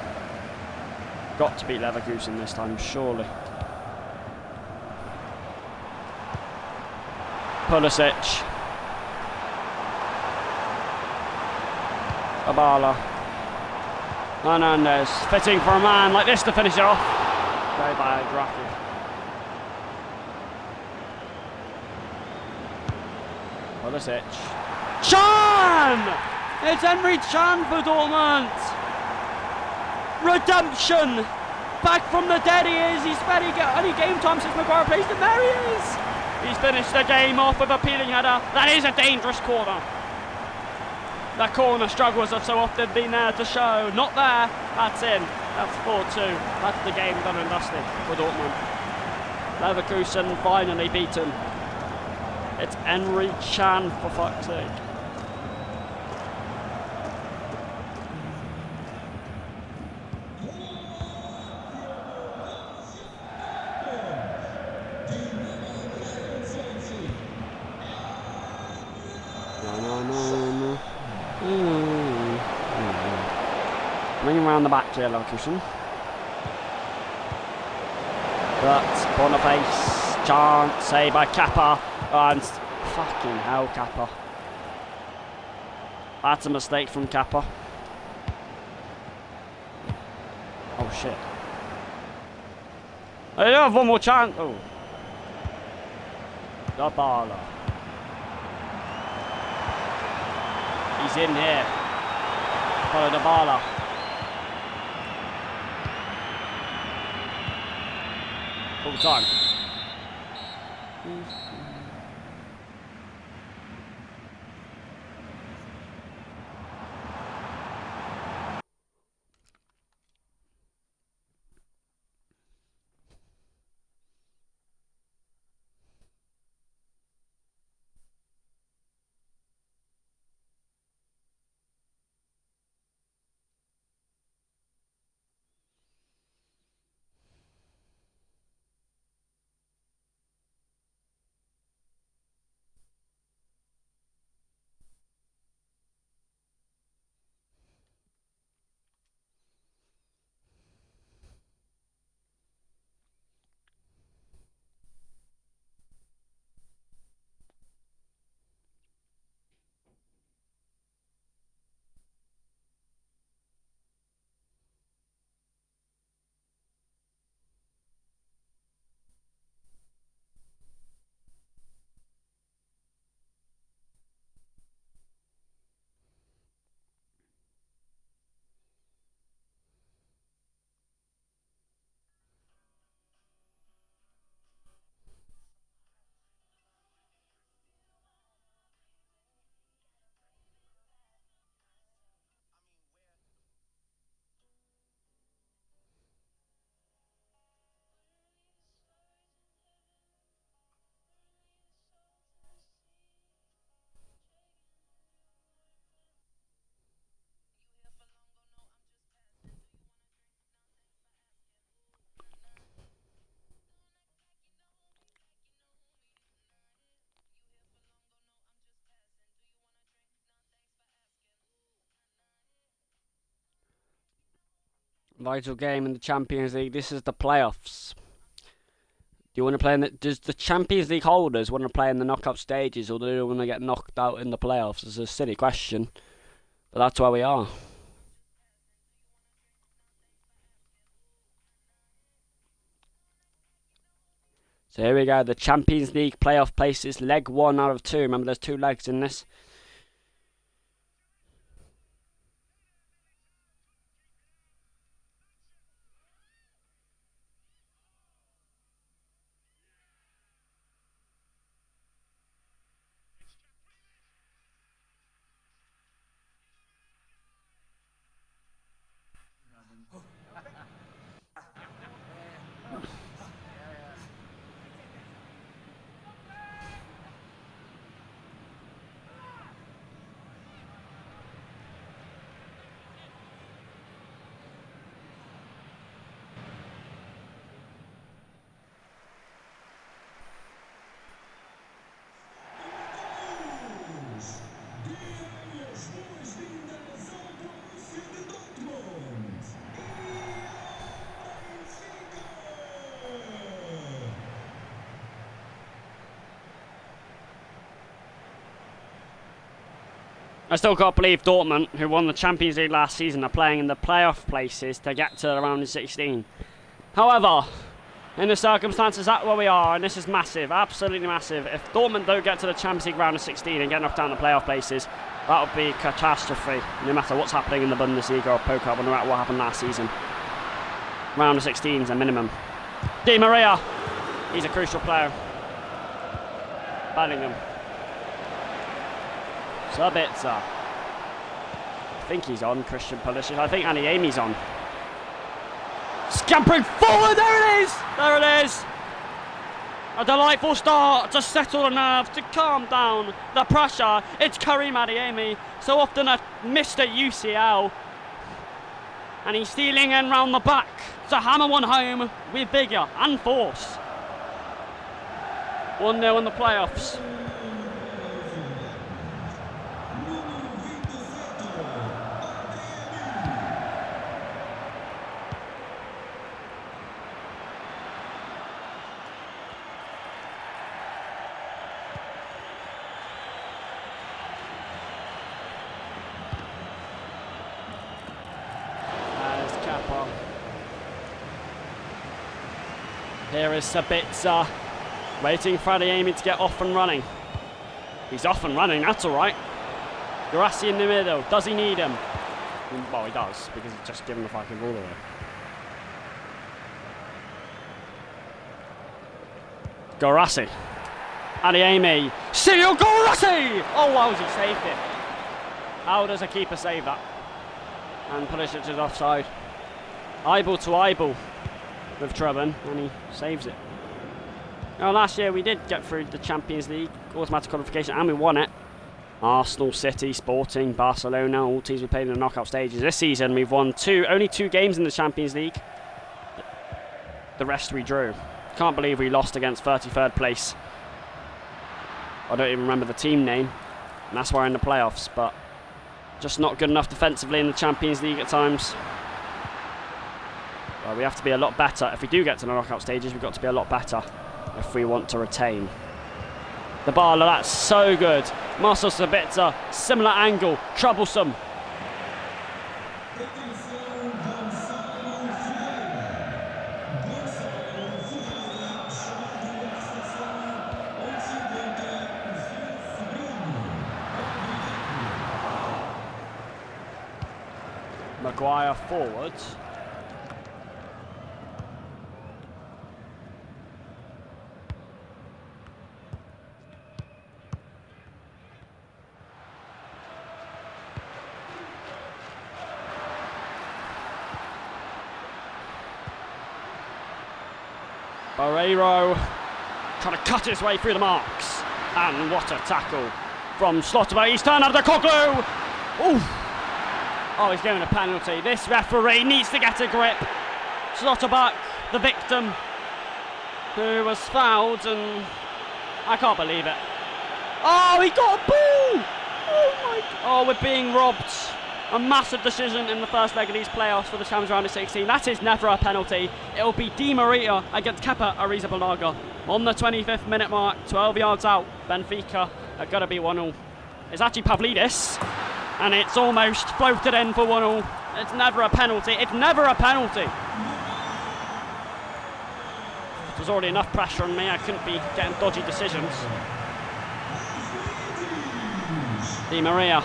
Got to beat Leverkusen this time, surely. Pulisic. Dybala. Hernandez. Fitting for a man like this to finish it off. Very bad, Draki. Pulisic. Chan! It's Henry Chan for Dortmund. Redemption! Back from the dead he is. He's barely got any game time since Maguire placed him. There he is! He's finished the game off with a peeling header. That is a dangerous corner. That corner struggles have so often been there to show. Not there. That's in. That's 4-2. That's the game done and dusted for Dortmund. Leverkusen finally beaten. It's Henry Chan, for fuck's sake. Ring around the back here, Leverkusen. But Boniface, chance, saved by Kappa, and fucking hell, Kappa. That's a mistake from Kappa. Oh shit. I do have one more chance. Oh. Dybala. He's in here. Follow Dybala. Full time. Vital game in the Champions League. This is the playoffs. You want to play in does the Champions League holders want to play in the knockout stages, or do they want to get knocked out in the playoffs? It's a silly question, but that's where we are. So here we go, the Champions League playoff places, leg 1 out of 2. Remember, there's 2 legs in this. I still can't believe Dortmund, who won the Champions League last season, are playing in the playoff places to get to the round of 16. However, in the circumstances, that's where we are, and this is massive, absolutely massive. If Dortmund don't get to the Champions League round of 16 and get knocked down the playoff places, that would be catastrophe, no matter what's happening in the Bundesliga or Pokal, no matter what happened last season. Round of 16 is a minimum. Di Maria, he's a crucial player. Bellingham. Sabitzer. I think he's on, Christian Pulisic. I think Aniemi's on. Scampering forward, there it is! There it is! A delightful start to settle the nerves, to calm down the pressure. It's Karim Adeyemi, so often a missed at UCL. And he's stealing in round the back to hammer one home with vigour and force. 1-0 in the playoffs. Here is Sabitzer, waiting for Adeyemi to get off and running. He's off and running, that's alright. Guirassy in the middle, does he need him? Well, he does, because he's just given the fucking ball away. Guirassy. Adeyemi. Sergio Guirassy! Oh, wow, he saved it. How does a keeper save that? And Pulisic is offside. Eyeball to eyeball with Trubin, and he saves it. Now, last year we did get through the Champions League, automatic qualification, and we won it. Arsenal, City, Sporting, Barcelona, all teams we played in the knockout stages. This season we've won only two games in the Champions League. The rest we drew. Can't believe we lost against 33rd place. I don't even remember the team name, and that's why we're in the playoffs, but just not good enough defensively in the Champions League at times. Well, we have to be a lot better. If we do get to the knockout stages, we've got to be a lot better if we want to retain. The Barla, that's so good. Marcel Sabitzer, similar angle, troublesome. Maguire forwards. Barreiro trying to cut his way through the marks. And what a tackle from Slotterberg. He's turned out the Cocklu. Ooh. Oh, he's given a penalty. This referee needs to get a grip. Slotterberg, the victim, who was fouled, and I can't believe it. Oh, he got a ball! Oh my God. Oh, we're being robbed. A massive decision in the first leg of these playoffs for the Champions round of 16. That is never a penalty. It will be Di Maria against Kepa Arrizabalaga on the 25th minute mark, 12 yards out. Benfica are going to be 1-0. It's actually Pavlidis, and it's almost floated in for 1-0. It's never a penalty. It's never a penalty. There's already enough pressure on me. I couldn't be getting dodgy decisions. Di Maria.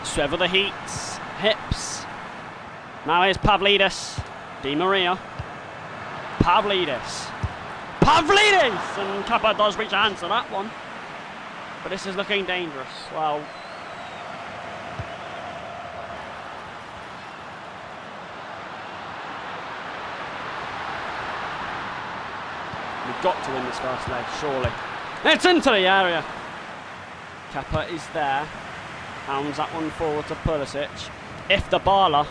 Swivel the heat, hips. Now here's Pavlidis. Di Maria. Pavlidis. Pavlidis! And Kepa does reach a hand to that one. But this is looking dangerous. Well, we've got to win this first leg, surely. It's into the area. Kepa is there. Hounds that one forward to Pulisic. If the Bala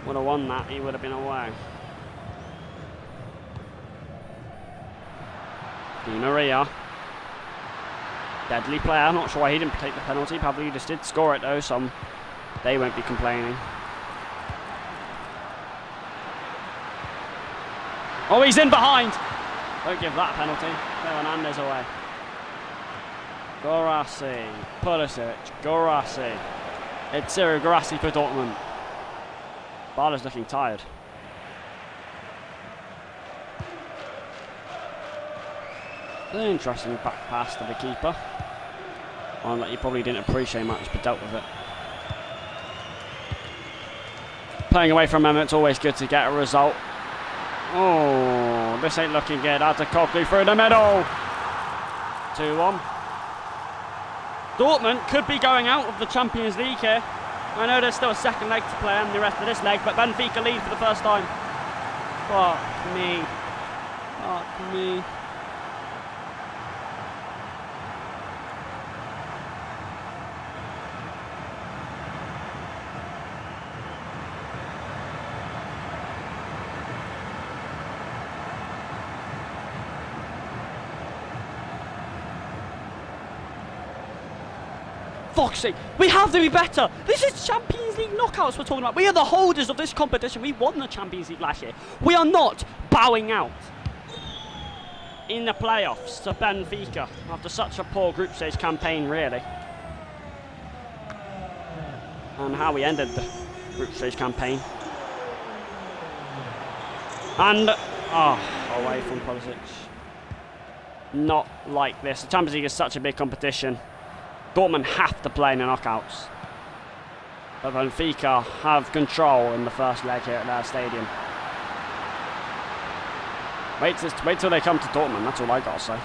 would have won that, he would have been away. Di Maria. Deadly player. I'm not sure why he didn't take the penalty. Pavlidis did score it though, so they won't be complaining. Oh, he's in behind. Don't give that a penalty. Fernandez away. Guirassy, Pulisic, Guirassy. It's Ciro Guirassy for Dortmund. Bala's looking tired. An interesting back pass to the keeper. One that he probably didn't appreciate much, but dealt with it. Playing away from him, it's always good to get a result. Oh, this ain't looking good. Adekoglu through the middle. 2-1. Dortmund could be going out of the Champions League here. I know there's still a second leg to play and the rest of this leg, but Benfica lead for the first time. Fuck me. Fuck me. Fuck's sake, we have to be better. This is Champions League knockouts we're talking about. We are the holders of this competition. We won the Champions League last year. We are not bowing out in the playoffs to Benfica after such a poor group stage campaign, really. And how we ended the group stage campaign. And, away from Pulisic. Not like this. The Champions League is such a big competition. Dortmund have to play in the knockouts. But Benfica have control in the first leg here at their stadium. Wait till they come to Dortmund, that's all I gotta say.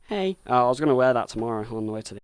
Hey. I was going to wear that tomorrow on the way to the...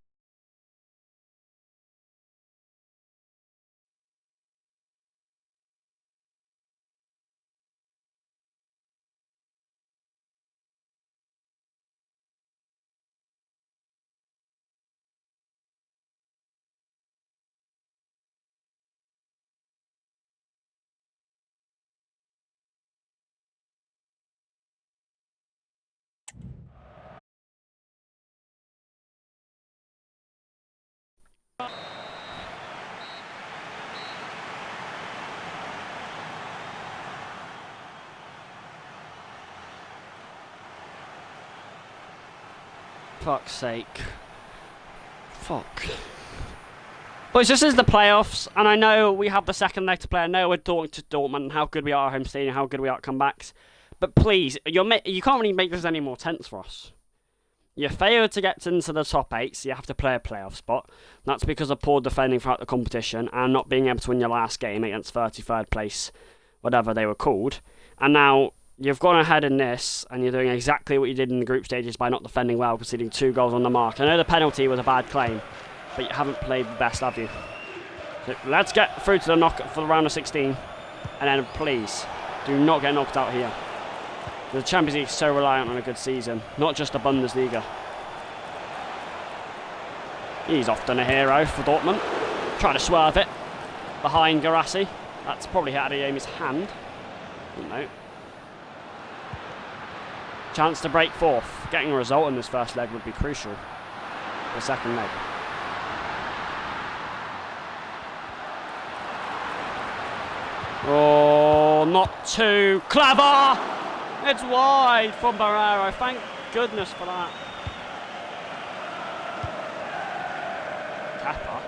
Fuck's sake. Fuck. Boys, this is the playoffs, and I know we have the second leg to play. I know we're talking to Dortmund and how good we are at home stadium, how good we are at comebacks. But please, you can't really make this any more tense for us. You failed to get into the top 8, so you have to play a playoff spot. That's because of poor defending throughout the competition and not being able to win your last game against 33rd place, whatever they were called. And now you've gone ahead in this, and you're doing exactly what you did in the group stages by not defending well, conceding 2 goals on the mark. I know the penalty was a bad claim, but you haven't played the best, have you? So let's get through to the knockout for the round of 16, and then please, do not get knocked out here. The Champions League is so reliant on a good season, not just the Bundesliga. He's often a hero for Dortmund. Trying to swerve it behind Guirassy. That's probably hit Adeyemi's hand. No. Chance to break fourth. Getting a result in this first leg would be crucial. The second leg. Oh, not too clever! It's wide from Barrero. Thank goodness for that. Kappa.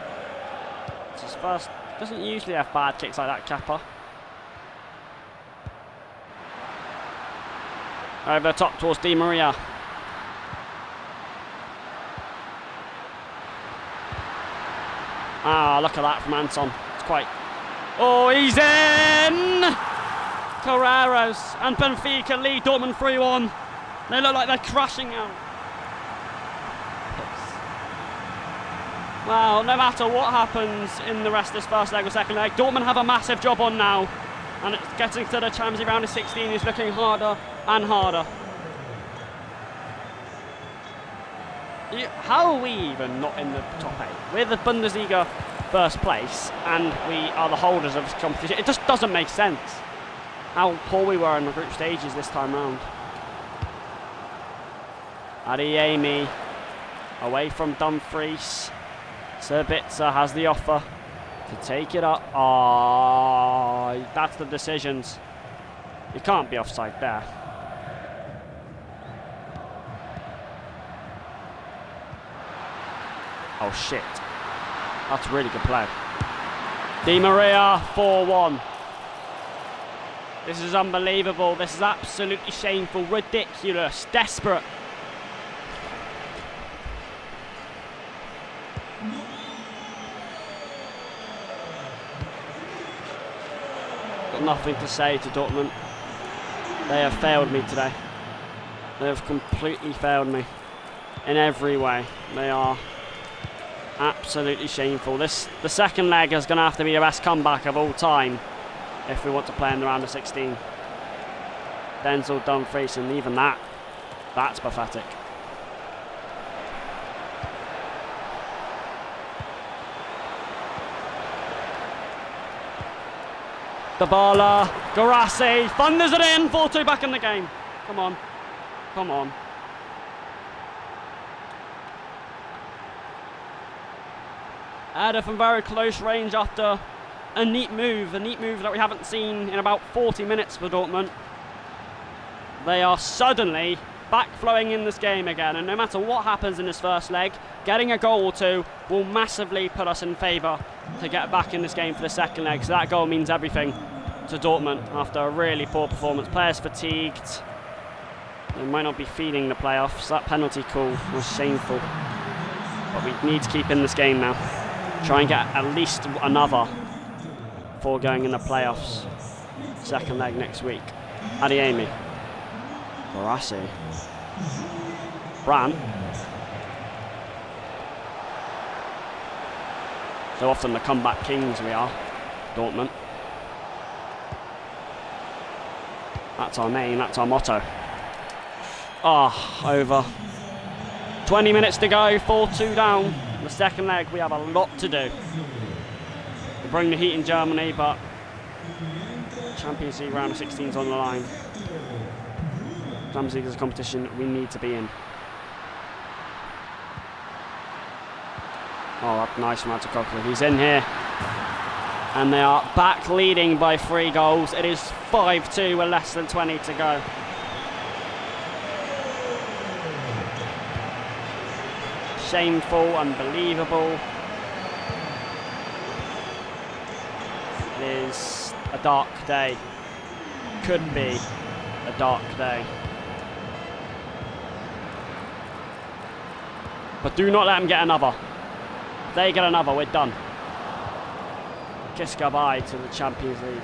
It's his first. Doesn't usually have bad kicks like that, Kappa. Over the top towards Di Maria. Ah, look at that from Anton. It's quite... Oh, he's in! Carreras and Benfica lead Dortmund 3-1. They look like they're crashing out. Well, no matter what happens in the rest of this first leg or second leg, Dortmund have a massive job on now. And it's getting to the Champions League round of 16 is looking harder and harder. How are we even not in the top 8? We're the Bundesliga first place and we are the holders of this competition. It just doesn't make sense how poor we were in the group stages this time round. Adeyemi away from Dumfries. Sabitzer has the offer to take it up. Oh, that's the decisions. You can't be offside there. Oh shit. That's really good play. Di Maria 4-1. This is unbelievable. This is absolutely shameful, ridiculous, desperate. Got nothing to say to Dortmund. They have failed me today. They have completely failed me in every way. They are absolutely shameful. The second leg is going to have to be the best comeback of all time if we want to play in the round of 16. Denzel Dumfries, and even that's pathetic. Dybala, Garassi, thunders it in, 4-2 back in the game. Come on, come on. Header from very close range after a neat move that we haven't seen in about 40 minutes for Dortmund. They are suddenly back flowing in this game again, and no matter what happens in this first leg, getting a goal or two will massively put us in favour to get back in this game for the second leg. So that goal means everything to Dortmund after a really poor performance. Players fatigued. They might not be feeling the playoffs. That penalty call was shameful. But we need to keep in this game now. Try and get at least another before going in the playoffs. Second leg next week. Adeyemi. Garassi. Brandt. So often the comeback kings we are, Dortmund. That's our name, that's our motto. Over. 20 minutes to go, 4-2 down. The second leg, we have a lot to do. We bring the heat in Germany, but Champions League round of 16 is on the line. Champions League is a competition we need to be in. Oh, nice from Atakoklu. He's in here. And they are back leading by 3 goals. It is 5-2 with less than 20 to go. Shameful, unbelievable. It is a dark day. Could be a dark day. But do not let them get another. If they get another, we're done. Kiss goodbye to the Champions League.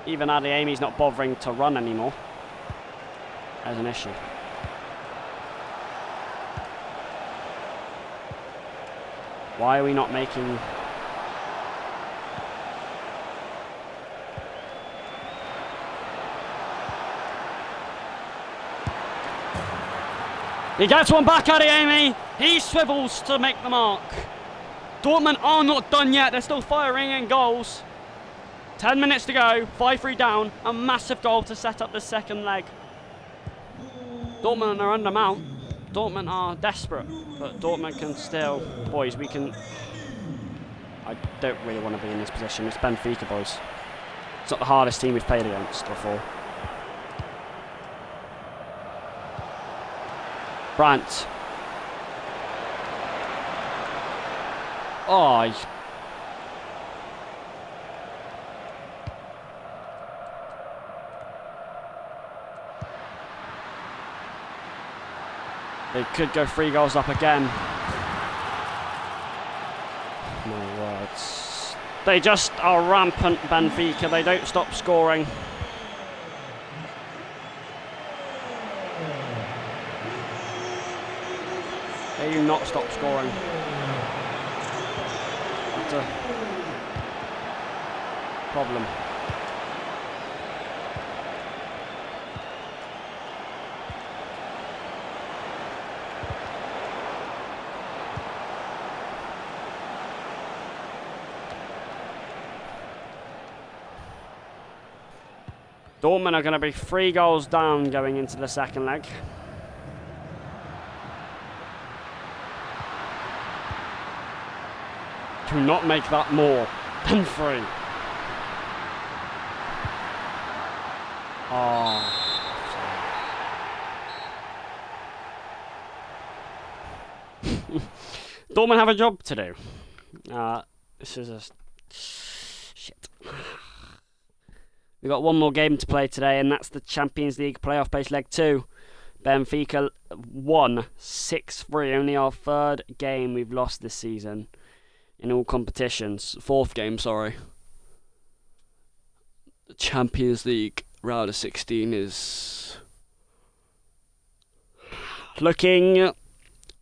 Even Adeyemi's not bothering to run anymore. As an issue. Why are we not making... He gets one back, Adeyemi. He swivels to make the mark. Dortmund are not done yet. They're still firing in goals. 10 minutes to go. 5-3 down. A massive goal to set up the second leg. Dortmund are under Mount. Dortmund are desperate, but Dortmund can still... Boys, we can... I don't really want to be in this position. It's Benfica, boys. It's not the hardest team we've played against before. Brandt. Oh, they could go 3 goals up again. My words. They just are rampant, Benfica. They don't stop scoring. They do not stop scoring. That's a problem. Dortmund are going to be 3 goals down going into the second leg. Do not make that more than 3. Oh. Dortmund have a job to do. This is a... Shit. We've got one more game to play today, and that's the Champions League playoff base leg 2. Benfica won 6-3. Only our 3rd game we've lost this season in all competitions. 4th game, sorry. The Champions League round of 16 is looking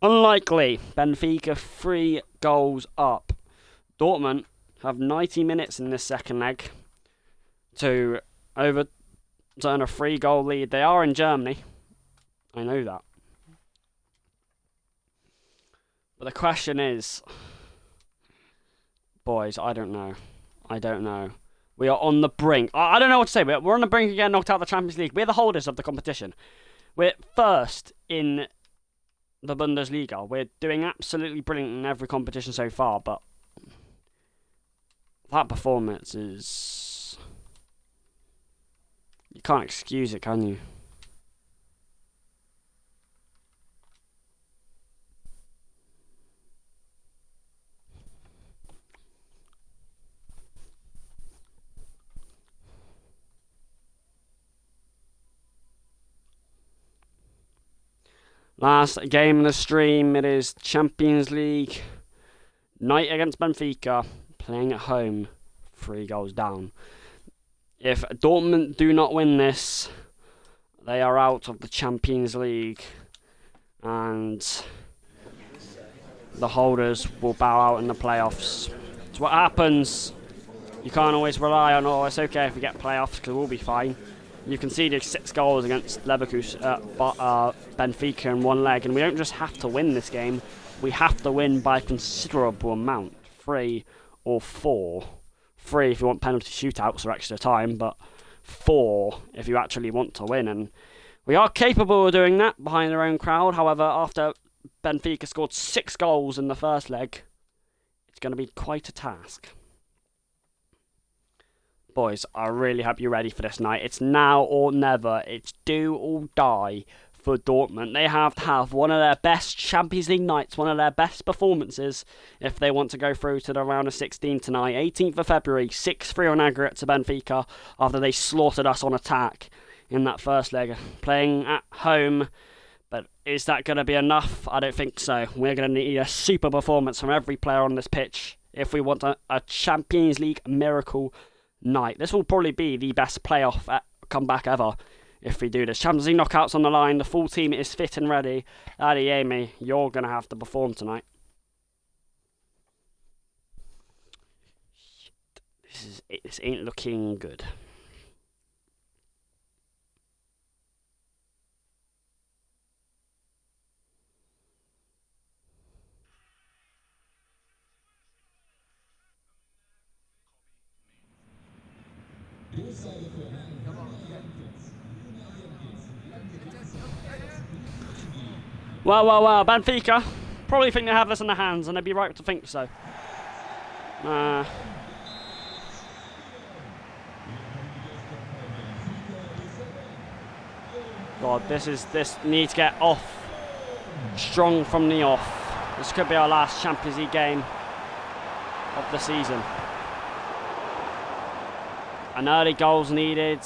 unlikely. Benfica 3 goals up. Dortmund have 90 minutes in this second leg to overturn a 3-goal lead. They are in Germany. I know that. But the question is, boys, I don't know. We are on the brink. I don't know what to say. We're on the brink of getting knocked out of the Champions League. We're the holders of the competition. We're first in the Bundesliga. We're doing absolutely brilliant in every competition so far, but that performance is... You can't excuse it, can you? Last game in the stream, it is Champions League night against Benfica, playing at home, 3 goals down. If Dortmund do not win this, they are out of the Champions League, and the holders will bow out in the playoffs. It's what happens. You can't always rely on, oh, it's okay if we get playoffs because we'll be fine. You conceded 6 goals against Benfica in 1 leg, and we don't just have to win this game, we have to win by a considerable amount. 3 or 4. 3 if you want penalty shootouts or extra time, but 4 if you actually want to win. And we are capable of doing that behind their own crowd. However, after Benfica scored 6 goals in the first leg, it's going to be quite a task. Boys, I really hope you're ready for this night. It's now or never. It's do or die for Dortmund. They have to have one of their best Champions League nights, one of their best performances if they want to go through to the round of 16 tonight. 18th of February, 6-3 on aggregate to Benfica after they slaughtered us on attack in that first leg. Playing at home, but is that going to be enough? I don't think so. We're going to need a super performance from every player on this pitch if we want a Champions League miracle night. This will probably be the best playoff comeback ever if we do this. Champions League knockouts on the line. The full team is fit and ready. Adeyemi, you're going to have to perform tonight. This ain't looking good. Well, Benfica probably think they have this in their hands, and they'd be right to think so. God, this needs to get off. Strong from the off. This could be our last Champions League game of the season. An early goal's needed.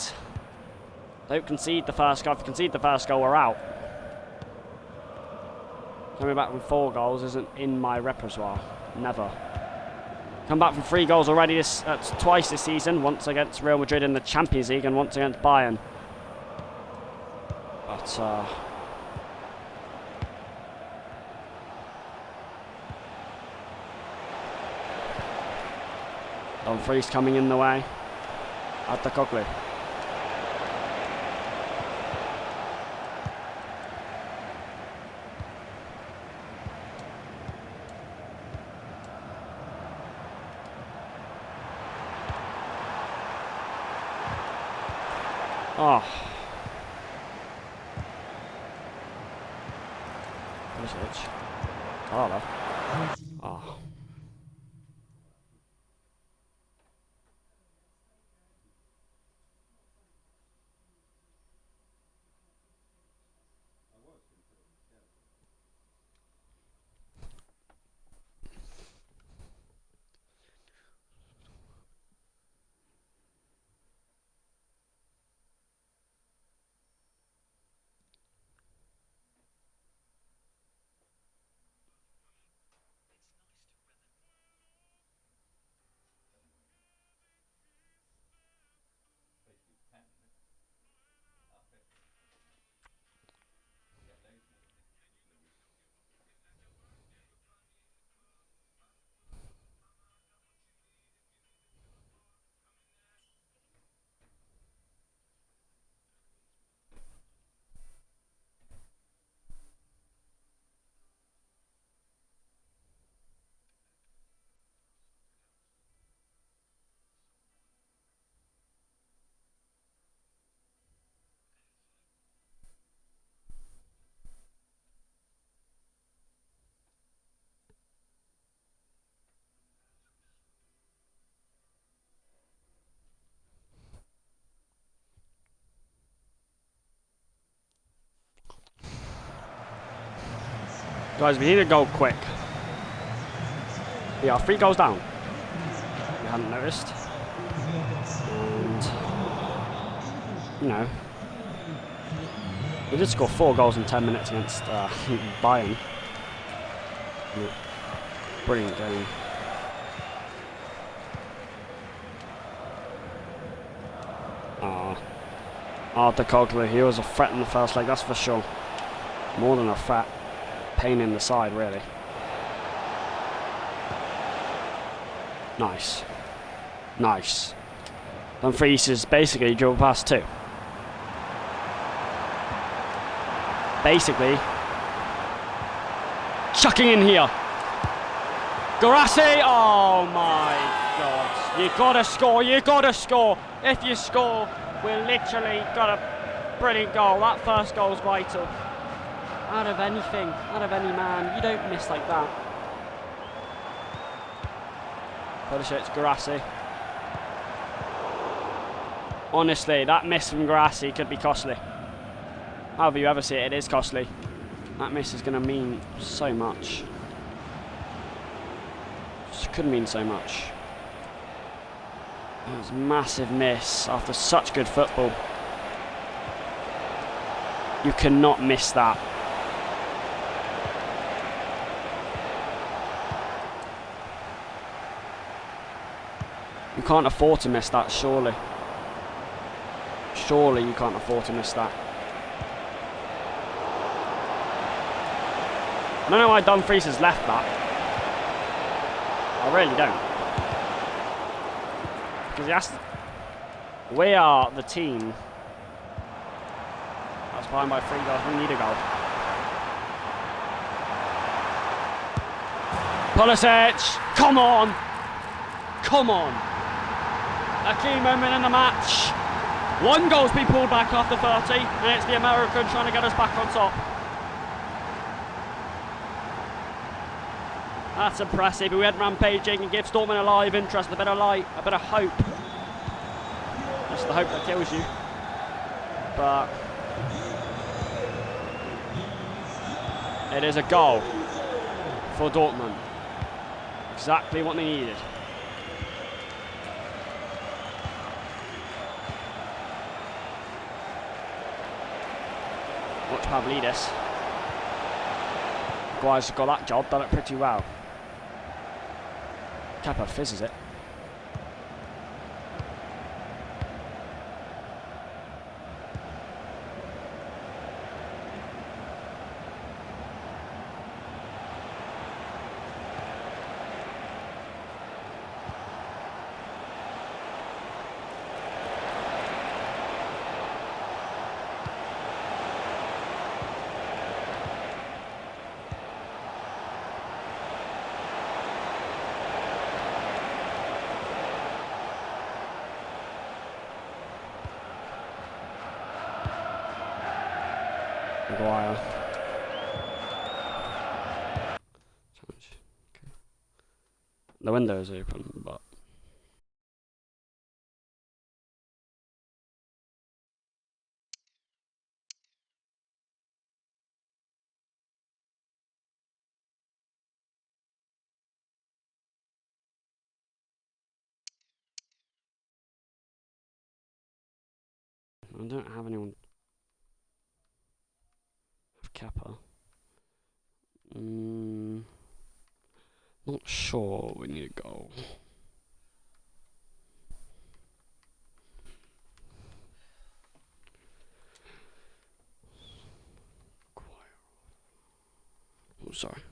Don't concede the first goal. If you concede the first goal, we're out. Coming back from 4 goals isn't in my repertoire. Never. Come back from 3 goals already twice this season. Once against Real Madrid in the Champions League and once against Bayern. But Dumfries coming in the way. Atakoglu. Oh. Pulisic. Oh. Oh. Guys, we need a goal quick. We are 3 goals down. You hadn't noticed. And, you know, we did score 4 goals in 10 minutes against Bayern. Brilliant game. Atakoglu, he was a threat in the first leg, that's for sure. More than a threat. Pain in the side, really. Nice. Nice. Dumfries is basically dribble past 2. Basically. Chucking in here. Guirassy! Oh my God. You gotta score, you gotta score. If you score, we're literally got a brilliant goal. That first goal is vital. Out of anything, out of any man, you don't miss like that. Pulisic, Guirassy. Honestly, that miss from Guirassy could be costly. However you ever see it, it is costly. That miss is going to mean so much. Just could mean so much. It was a massive miss after such good football. You cannot miss that. You can't afford to miss that, surely. Surely you can't afford to miss that. I don't know why Dumfries has left that. I really don't. Because he has to... We are the team that's behind by 3 goals. We need a goal. Pulisic! Come on! Come on! a key moment in the match. One goal's been pulled back after 30, and it's the American trying to get us back on top. That's impressive. He went rampaging and gives Dortmund a live interest, a bit of light, a bit of hope. That's the hope that kills you. But it is a goal for Dortmund. Exactly what they needed. Watch Pavlidis. Maguire's got that job, done it pretty well. Kepa fizzes it. Maguire. Okay. The window is open, but I don't have anyone. Kepa. Not sure we need a goal. Oh, sorry.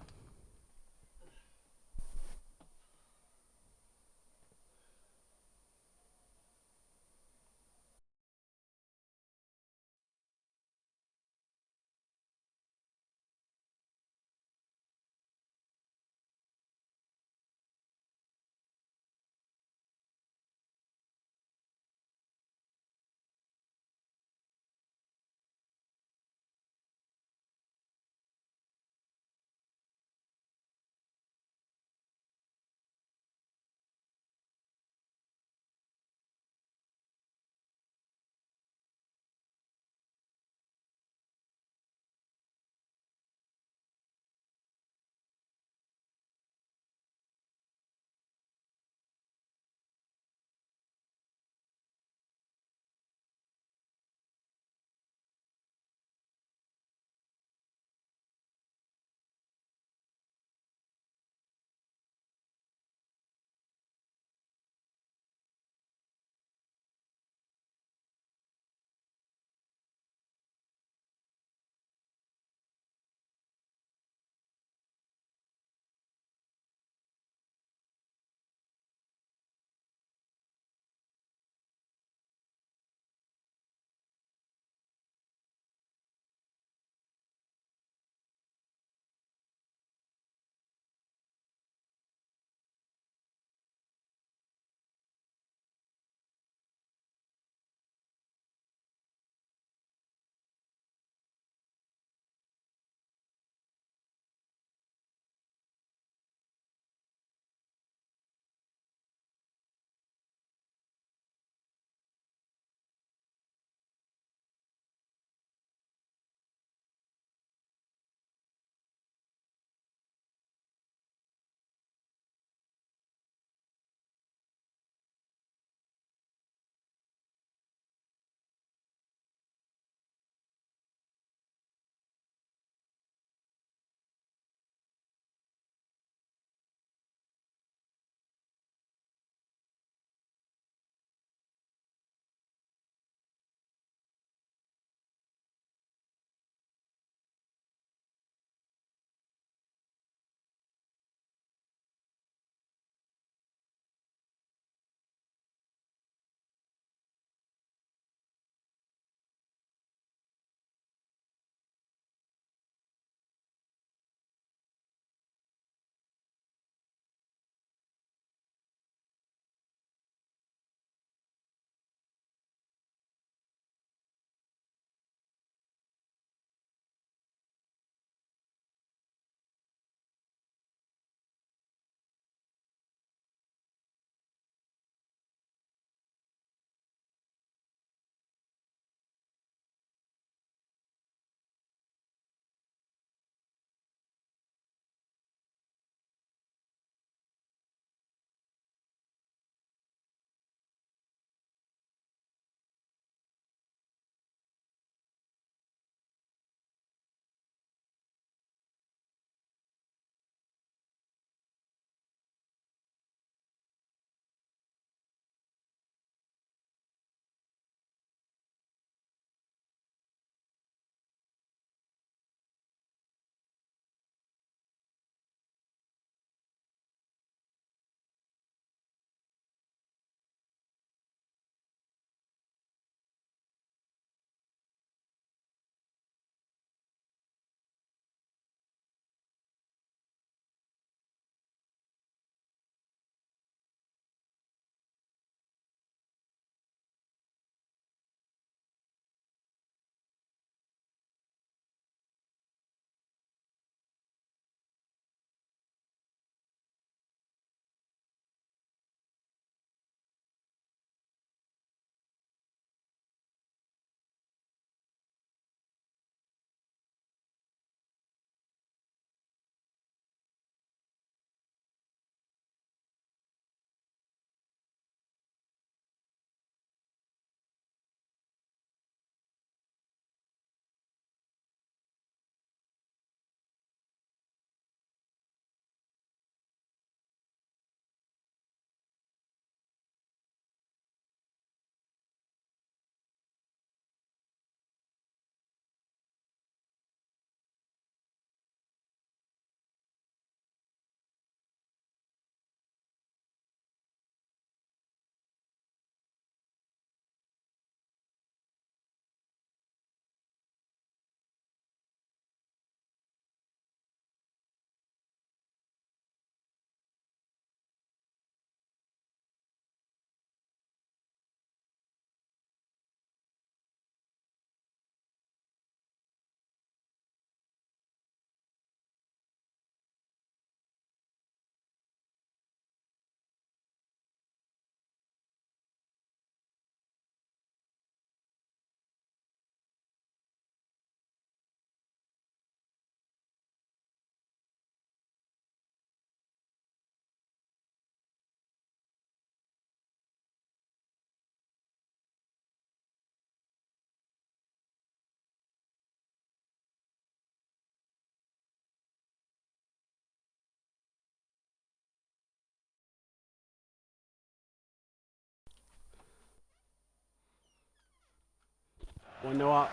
1-0 up.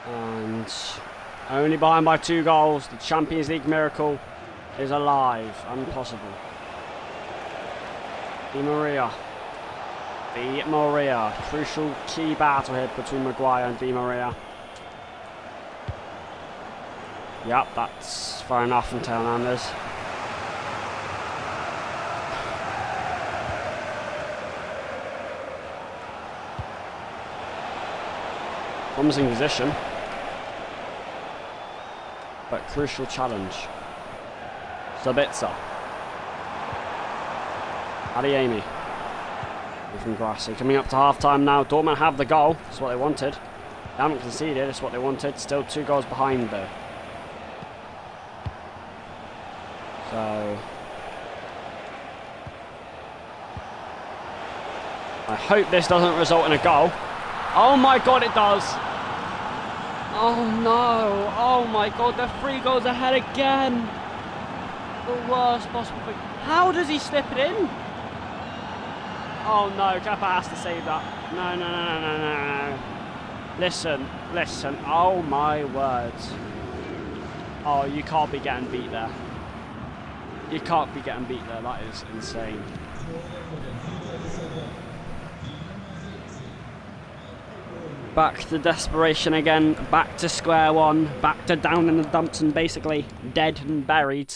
And only behind by 2 goals. The Champions League miracle is alive and possible. Di Maria. Crucial key battle here between Maguire and Di Maria. Yep, that's fair enough from Teo Hernandez. Promising position, but crucial challenge. Sabitzer. Adeyemi. From Grassi. Coming up to half time now. Dortmund have the goal. That's what they wanted. They haven't conceded. It's what they wanted. Still 2 goals behind though. So I hope this doesn't result in a goal. Oh my god, it does. Oh no. Oh my god, they're 3 goals ahead again. The worst possible thing. How does he slip it in? Oh no, Kappa has to save that. No. Listen. Oh my words. Oh, you can't be getting beat there. You can't be getting beat there. That is insane. Back to desperation again. Back to square one. Back to down in the dumps and basically dead and buried.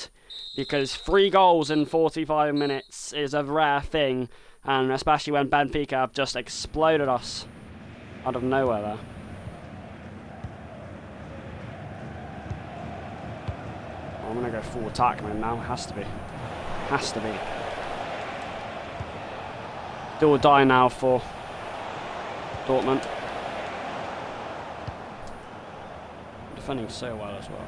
Because 3 goals in 45 minutes is a rare thing. And especially when Benfica have just exploded us out of nowhere there. I'm going to go full attack man now. Has to be. Has to be. Do or die now for Dortmund. Defending so well as well.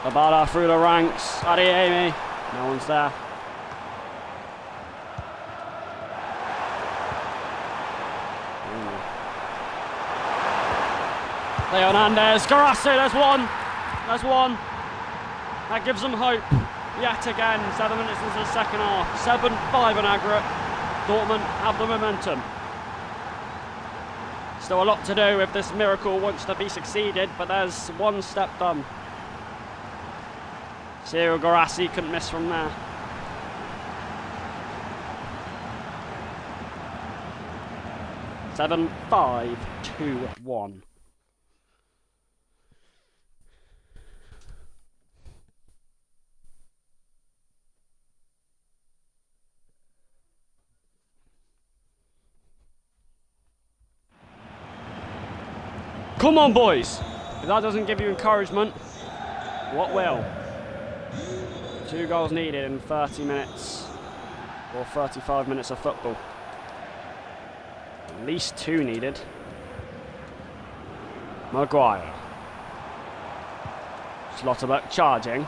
Abada through the ranks. Adeyemi. No one's there. Teo Hernandez. Garassi. There's one. There's one. That gives them hope. Yet again. 7 minutes into the second half. 7-5 in aggregate. Dortmund have the momentum. Still a lot to do if this miracle wants to be succeeded, but there's one step done. Cyril Garassi couldn't miss from there. Seven, 5, 2, 1. Come on, boys! If that doesn't give you encouragement, what will? 2 goals needed in 30 minutes or 35 minutes of football. At least 2 needed. Maguire. Schlotterbeck charging.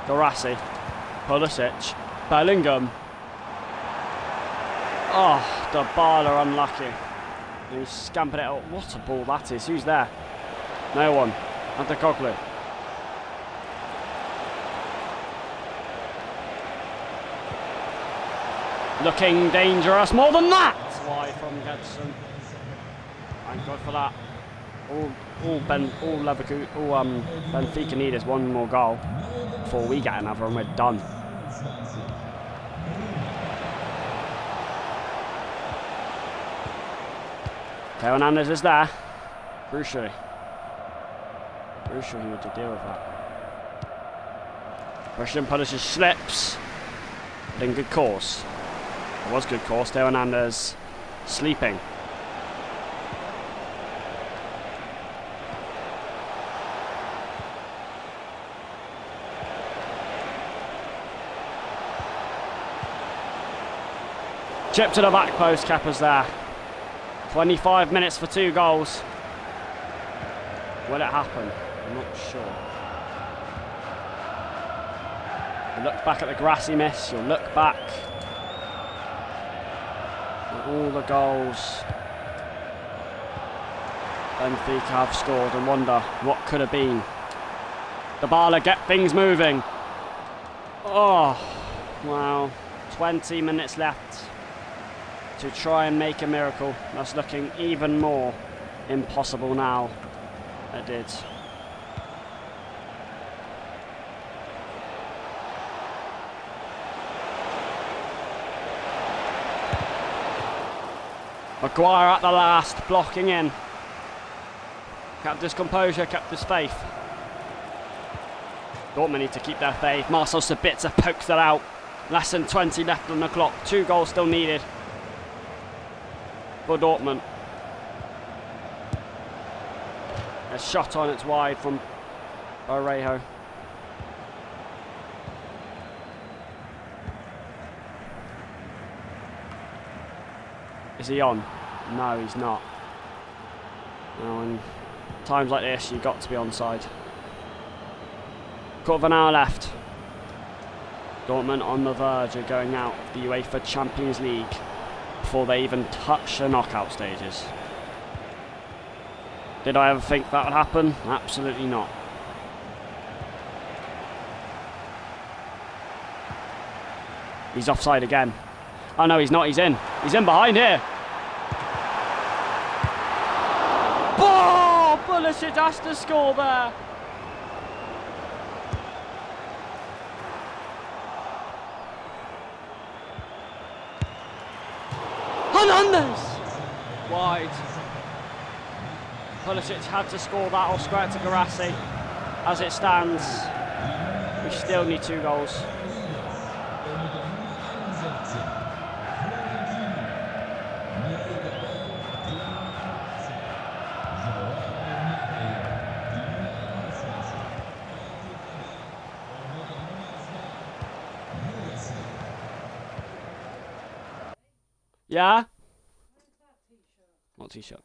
Garassi. Pulisic. Bellingham. Oh, Dybala unlucky. He scampered it out. What a ball that is. Who's there? No one. Antetokounmpo. Looking dangerous, more than that! Wide from Gedson. Thank God for that. Benfica need is 1 more goal before we get another and we're done. Teo Hernandez is there. Crucially he would to deal with that. Christian Pulisic slips, but in good course. It was good course. Teo Hernandez sleeping. Chip to the back post. Kepa's there. 25 minutes for 2 goals. Will it happen? I'm not sure. You look back at the grassy miss. You'll look back. All the goals Benfica have scored, and wonder what could have been. Dybala, get things moving. Oh, wow. 20 minutes left to try and make a miracle. That's looking even more impossible now. It did. Maguire at the last, blocking in. Kept his composure, kept his faith. Dortmund need to keep their faith. Marcel Sabitzer pokes that out. Less than 20 left on the clock. 2 goals still needed for Dortmund. A shot on, it's wide from Orejo. Is he on? No, he's not. Now, in times like this, you've got to be onside. Quarter of an hour left. Dortmund on the verge of going out of the UEFA Champions League before they even touch the knockout stages. Did I ever think that would happen? Absolutely not. He's offside again. Oh no, he's not, he's in. He's in behind here. Oh, Pulisic has to score there. Hernandez! Wide. Pulisic had to score that or square to Garassi. As it stands, we still need 2 goals. Yeah? What t-shirt?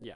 Yeah.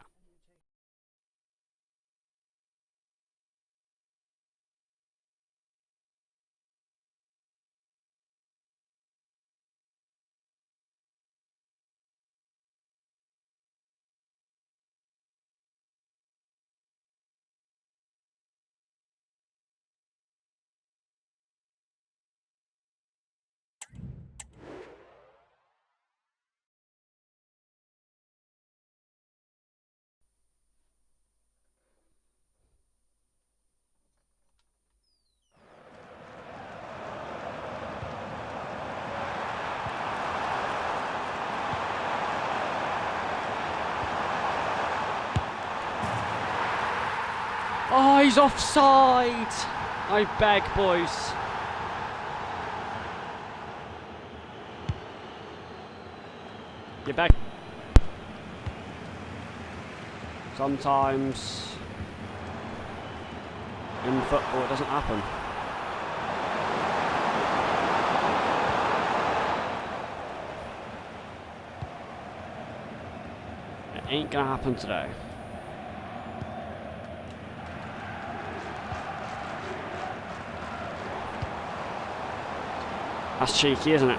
Oh, he's offside! I beg, boys. You beg. Sometimes in football it doesn't happen. It ain't gonna happen today. That's cheeky, isn't it?